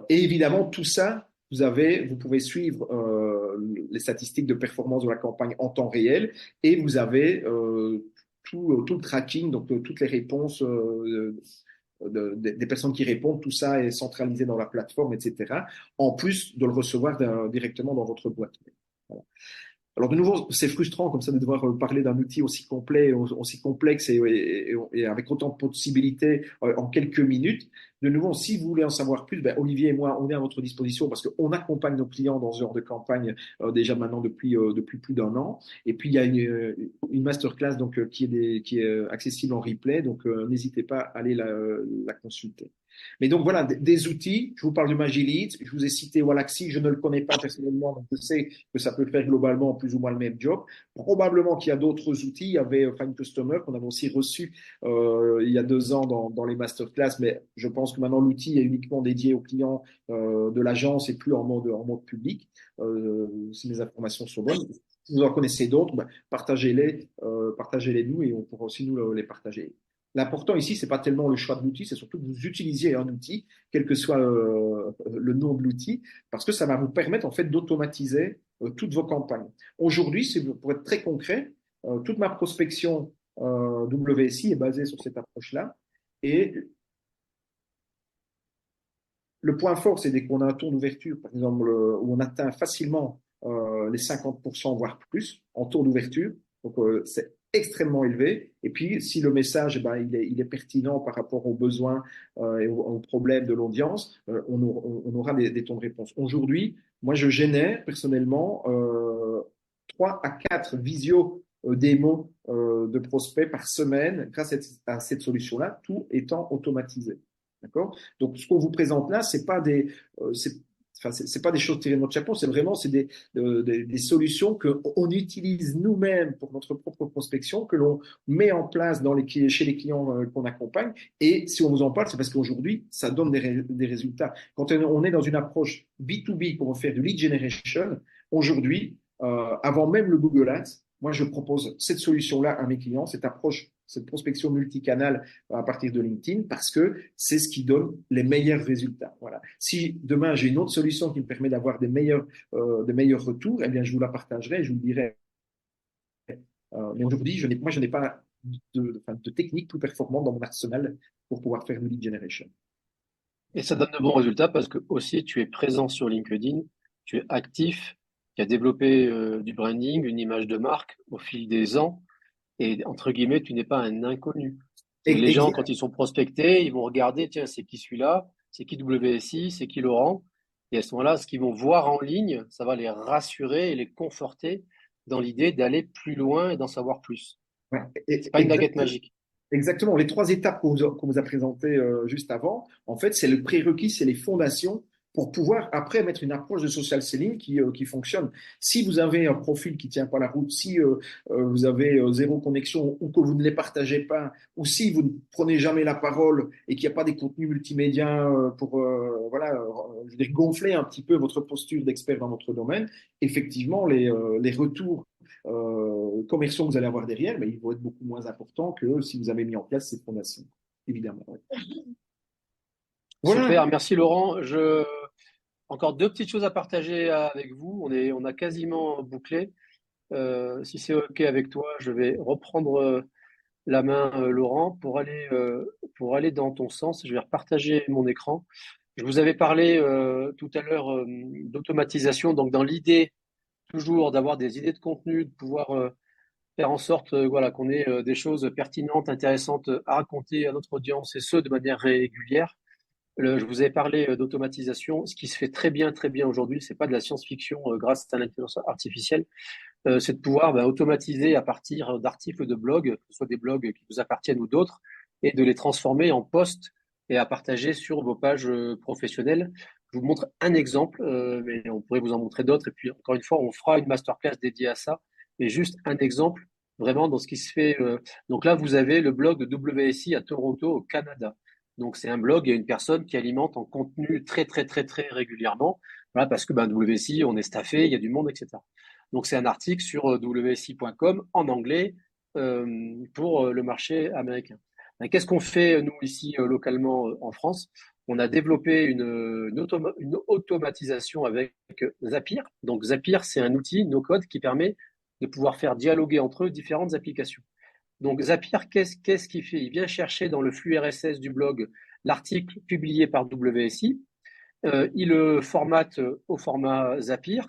Et évidemment, tout ça, vous pouvez suivre les statistiques de performance de la campagne en temps réel et vous avez tout le tracking, donc toutes les réponses des personnes qui répondent, tout ça est centralisé dans la plateforme, etc. En plus de le recevoir directement dans votre boîte. Voilà. Alors de nouveau, c'est frustrant comme ça de devoir parler d'un outil aussi complet, aussi complexe et avec autant de possibilités en quelques minutes. de nouveau, si vous voulez en savoir plus, ben, Olivier et moi, on est à votre disposition parce qu'on accompagne nos clients dans ce genre de campagne déjà maintenant depuis plus d'un an. Et puis, il y a une masterclass donc, qui est accessible en replay, donc n'hésitez pas à aller la consulter. Mais donc voilà, des outils. Je vous parle de Magilite. Je vous ai cité Wallaxy. Je ne le connais pas personnellement, donc je sais que ça peut faire globalement plus ou moins le même job. Probablement qu'il y a d'autres outils. Il y avait Find Customer qu'on avait aussi reçu il y a 2 ans dans les masterclass, mais je pense que maintenant l'outil est uniquement dédié aux clients de l'agence et plus en mode public. Si mes informations sont bonnes. Si vous en connaissez d'autres, ben, partagez-les nous et on pourra aussi nous les partager. L'important ici, c'est pas tellement le choix de l'outil, c'est surtout que vous utilisiez un outil, quel que soit le nom de l'outil, parce que ça va vous permettre en fait d'automatiser toutes vos campagnes. Aujourd'hui, pour être très concret, toute ma prospection WSI est basée sur cette approche-là. Et le point fort, c'est dès qu'on a un taux d'ouverture, par exemple, où on atteint facilement les 50%, voire plus, en taux d'ouverture. Donc, c'est extrêmement élevé. Et puis, si le message, ben, il est pertinent par rapport aux besoins et aux problèmes de l'audience, on aura des taux de réponse. Aujourd'hui, moi, je génère personnellement 3 à 4 visio démos de prospects par semaine grâce à cette solution-là, tout étant automatisé. D'accord? Donc, ce qu'on vous présente là, c'est pas c'est pas des choses tirées de notre chapeau, c'est des solutions qu'on utilise nous-mêmes pour notre propre prospection, que l'on met en place chez les clients qu'on accompagne. Et si on vous en parle, c'est parce qu'aujourd'hui, ça donne des résultats. Quand on est dans une approche B2B pour faire du lead generation, aujourd'hui, avant même le Google Ads, moi, je propose cette solution-là à mes clients, cette approche, cette prospection multicanale à partir de LinkedIn, parce que c'est ce qui donne les meilleurs résultats. Voilà. Si demain j'ai une autre solution qui me permet d'avoir des meilleurs retours, eh bien, je vous la partagerai et je vous le dirai. Mais aujourd'hui, je n'ai pas de technique plus performante dans mon arsenal pour pouvoir faire du lead generation. Et ça donne de bons résultats parce que aussi tu es présent sur LinkedIn, tu es actif, tu as développé du branding, une image de marque au fil des ans et entre guillemets, tu n'es pas un inconnu. C'est que les gens, quand ils sont prospectés, ils vont regarder, tiens, c'est qui celui-là, c'est qui WSI, c'est qui Laurent. Et à ce moment-là, ce qu'ils vont voir en ligne, ça va les rassurer et les conforter dans l'idée d'aller plus loin et d'en savoir plus. Ouais, C'est pas une baguette magique. exactement. Les 3 étapes qu'on vous a présentées juste avant, en fait, c'est le prérequis, c'est les fondations pour pouvoir après mettre une approche de social selling qui fonctionne. Si vous avez un profil qui tient pas la route, si vous avez zéro connexion ou que vous ne les partagez pas, ou si vous ne prenez jamais la parole et qu'il n'y a pas des contenus multimédia pour voilà, je veux dire, gonfler un petit peu votre posture d'expert dans votre domaine, effectivement, les retours commerciaux que vous allez avoir derrière, mais ils vont être beaucoup moins importants que si vous avez mis en place ces fondations, évidemment. Ouais. Voilà. Super, merci Laurent. Encore deux petites choses à partager avec vous. On a quasiment bouclé. Si c'est OK avec toi, je vais reprendre la main, Laurent, pour aller dans ton sens. Je vais repartager mon écran. Je vous avais parlé tout à l'heure d'automatisation. Donc, dans l'idée toujours d'avoir des idées de contenu, de pouvoir faire en sorte voilà, qu'on ait des choses pertinentes, intéressantes à raconter à notre audience et ce, de manière régulière. Je vous avais parlé d'automatisation. Ce qui se fait très bien aujourd'hui, c'est pas de la science-fiction grâce à l'intelligence artificielle, c'est de pouvoir automatiser à partir d'articles de blog, que ce soit des blogs qui vous appartiennent ou d'autres, et de les transformer en posts et à partager sur vos pages professionnelles. Je vous montre un exemple, mais on pourrait vous en montrer d'autres. Et puis, encore une fois, on fera une masterclass dédiée à ça. Mais juste un exemple, vraiment, dans ce qui se fait. Donc là, vous avez le blog de WSI à Toronto, au Canada. Donc, c'est un blog, il y a une personne qui alimente en contenu très régulièrement. Voilà, parce que WSI, on est staffé, il y a du monde, etc. Donc, c'est un article sur wsi.com en anglais pour le marché américain. Qu'est-ce qu'on fait, nous, ici, localement en France? On a développé une automatisation avec Zapier. Donc, Zapier, c'est un outil no-code qui permet de pouvoir faire dialoguer entre eux différentes applications. Donc, Zapier, qu'est-ce qu'il fait? Il vient chercher dans le flux RSS du blog l'article publié par WSI. Il le formate au format Zapier.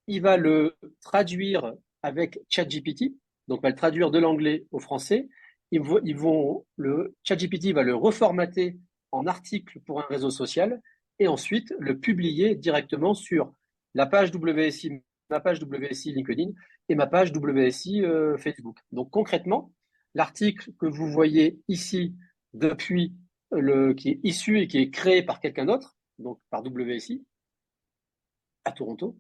Il va le traduire avec ChatGPT. Donc, va le traduire de l'anglais au français. ChatGPT va le reformater en article pour un réseau social et ensuite le publier directement sur la page WSI, ma page WSI LinkedIn et ma page WSI Facebook. Donc concrètement, l'article que vous voyez ici depuis qui est issu et qui est créé par quelqu'un d'autre, donc par WSI à Toronto,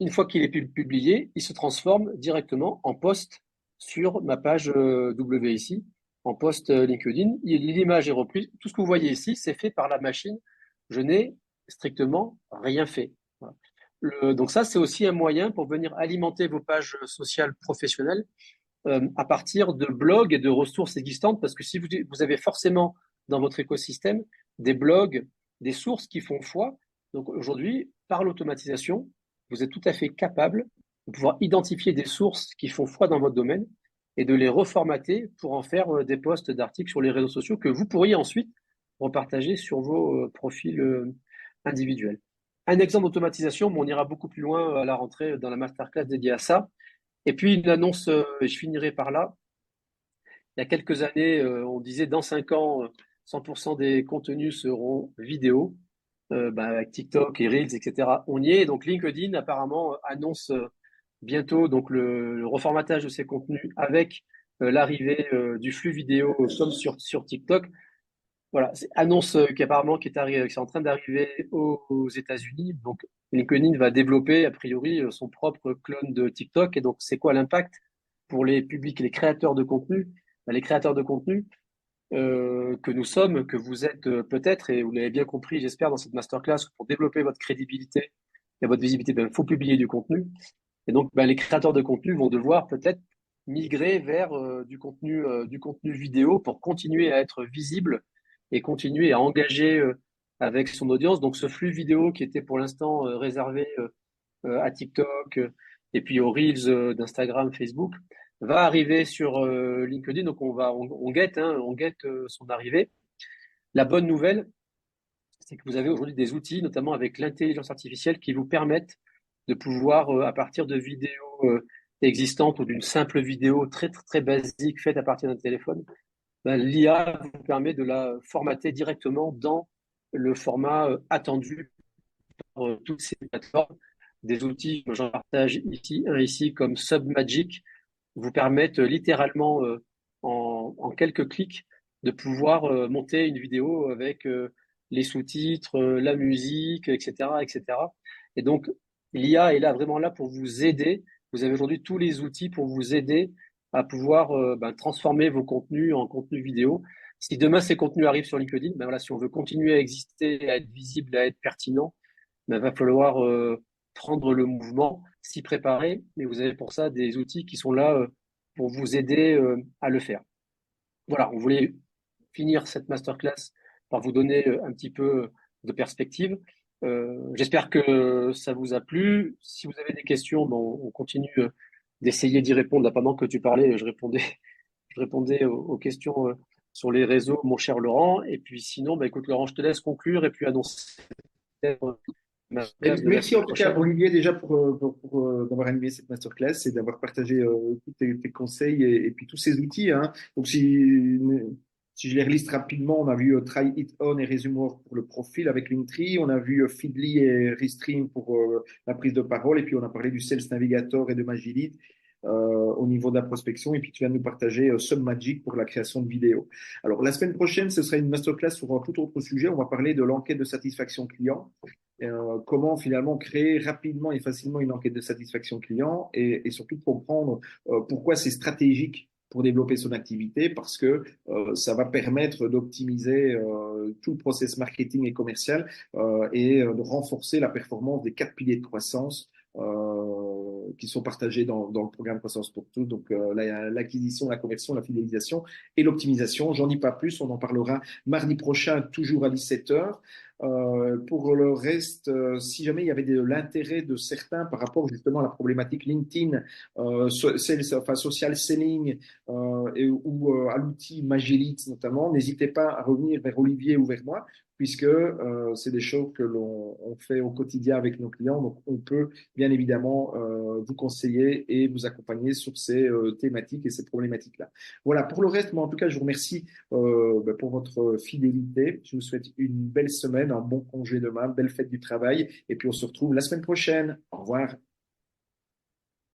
une fois qu'il est publié, il se transforme directement en post sur ma page WSI, en post LinkedIn. L'image est reprise. Tout ce que vous voyez ici, c'est fait par la machine. Je n'ai strictement rien fait. Voilà. Donc ça, c'est aussi un moyen pour venir alimenter vos pages sociales professionnelles à partir de blogs et de ressources existantes, parce que si vous avez forcément dans votre écosystème des blogs, des sources qui font foi, donc aujourd'hui, par l'automatisation, vous êtes tout à fait capable de pouvoir identifier des sources qui font foi dans votre domaine et de les reformater pour en faire des posts d'articles sur les réseaux sociaux que vous pourriez ensuite repartager sur vos profils individuels. Un exemple d'automatisation, mais on ira beaucoup plus loin à la rentrée dans la masterclass dédiée à ça. Et puis une annonce, et je finirai par là. Il y a quelques années, on disait dans 5 ans, 100% des contenus seront vidéo, avec TikTok et Reels, etc. On y est. Donc LinkedIn apparemment annonce bientôt donc le reformatage de ces contenus avec l'arrivée du flux vidéo comme sur TikTok. Voilà, c'est annonce qui apparemment qui est en train d'arriver aux États-Unis. Donc LinkedIn va développer a priori son propre clone de TikTok. Et donc c'est quoi l'impact pour les publics, les créateurs de contenu? Les créateurs de contenu que nous sommes, que vous êtes peut-être, et vous l'avez bien compris, j'espère, dans cette masterclass, pour développer votre crédibilité et votre visibilité, il faut publier du contenu. Et donc, les créateurs de contenu vont devoir peut-être migrer vers du contenu vidéo pour continuer à être visible et continuer à engager avec son audience. Donc, ce flux vidéo qui était pour l'instant réservé à TikTok et puis aux Reels d'Instagram, Facebook, va arriver sur LinkedIn. Donc, on guette, on guette son arrivée. La bonne nouvelle, c'est que vous avez aujourd'hui des outils, notamment avec l'intelligence artificielle, qui vous permettent de pouvoir, à partir de vidéos existantes ou d'une simple vidéo très, très, très basique faite à partir d'un téléphone, l'IA vous permet de la formater directement dans le format attendu par toutes ces plateformes. Des outils que j'en partage ici, un ici comme Submagic, vous permettent littéralement en quelques clics de pouvoir monter une vidéo avec les sous-titres, la musique, etc., etc. Et donc, l'IA est là vraiment là pour vous aider. Vous avez aujourd'hui tous les outils pour vous aider à pouvoir transformer vos contenus en contenus vidéo. Si demain ces contenus arrivent sur LinkedIn, voilà, si on veut continuer à exister, à être visible, à être pertinent, il va falloir prendre le mouvement, s'y préparer, mais vous avez pour ça des outils qui sont là pour vous aider à le faire. Voilà, on voulait finir cette masterclass par vous donner un petit peu de perspective. J'espère que ça vous a plu. Si vous avez des questions, on continue d'essayer d'y répondre. Là, pendant que tu parlais, je répondais aux questions sur les réseaux, mon cher Laurent. Et puis sinon, écoute, Laurent, je te laisse conclure et puis annoncer ma classe de la Merci semaine en tout cas, prochaine. Olivier, déjà d'avoir animé cette masterclass et d'avoir partagé tous tes conseils et puis tous ces outils, hein. Donc, si je les reliste rapidement, on a vu Try It On et Resumeword pour le profil avec Linktree. On a vu Feedly et Restream pour la prise de parole. Et puis, on a parlé du Sales Navigator et de Magilite au niveau de la prospection. Et puis, tu viens de nous partager Submagic pour la création de vidéos. Alors, la semaine prochaine, ce sera une masterclass sur un tout autre sujet. On va parler de l'enquête de satisfaction client. Comment finalement créer rapidement et facilement une enquête de satisfaction client et surtout comprendre pourquoi c'est stratégique pour développer son activité parce que ça va permettre d'optimiser tout le process marketing et commercial et de renforcer la performance des 4 piliers de croissance qui sont partagés dans le programme Croissance pour tous. Donc l'acquisition, la conversion, la fidélisation et l'optimisation. J'en dis pas plus, on en parlera mardi prochain, toujours à 17h. Pour le reste, si jamais il y avait de l'intérêt de certains par rapport justement à la problématique LinkedIn, enfin social selling, ou à l'outil Magilite notamment, n'hésitez pas à revenir vers Olivier ou vers moi, puisque c'est des choses que l'on fait au quotidien avec nos clients. Donc, on peut bien évidemment vous conseiller et vous accompagner sur ces thématiques et ces problématiques-là. Voilà, pour le reste, moi en tout cas, je vous remercie pour votre fidélité. Je vous souhaite une belle semaine, un bon congé demain, belle fête du travail, et puis on se retrouve la semaine prochaine. Au revoir.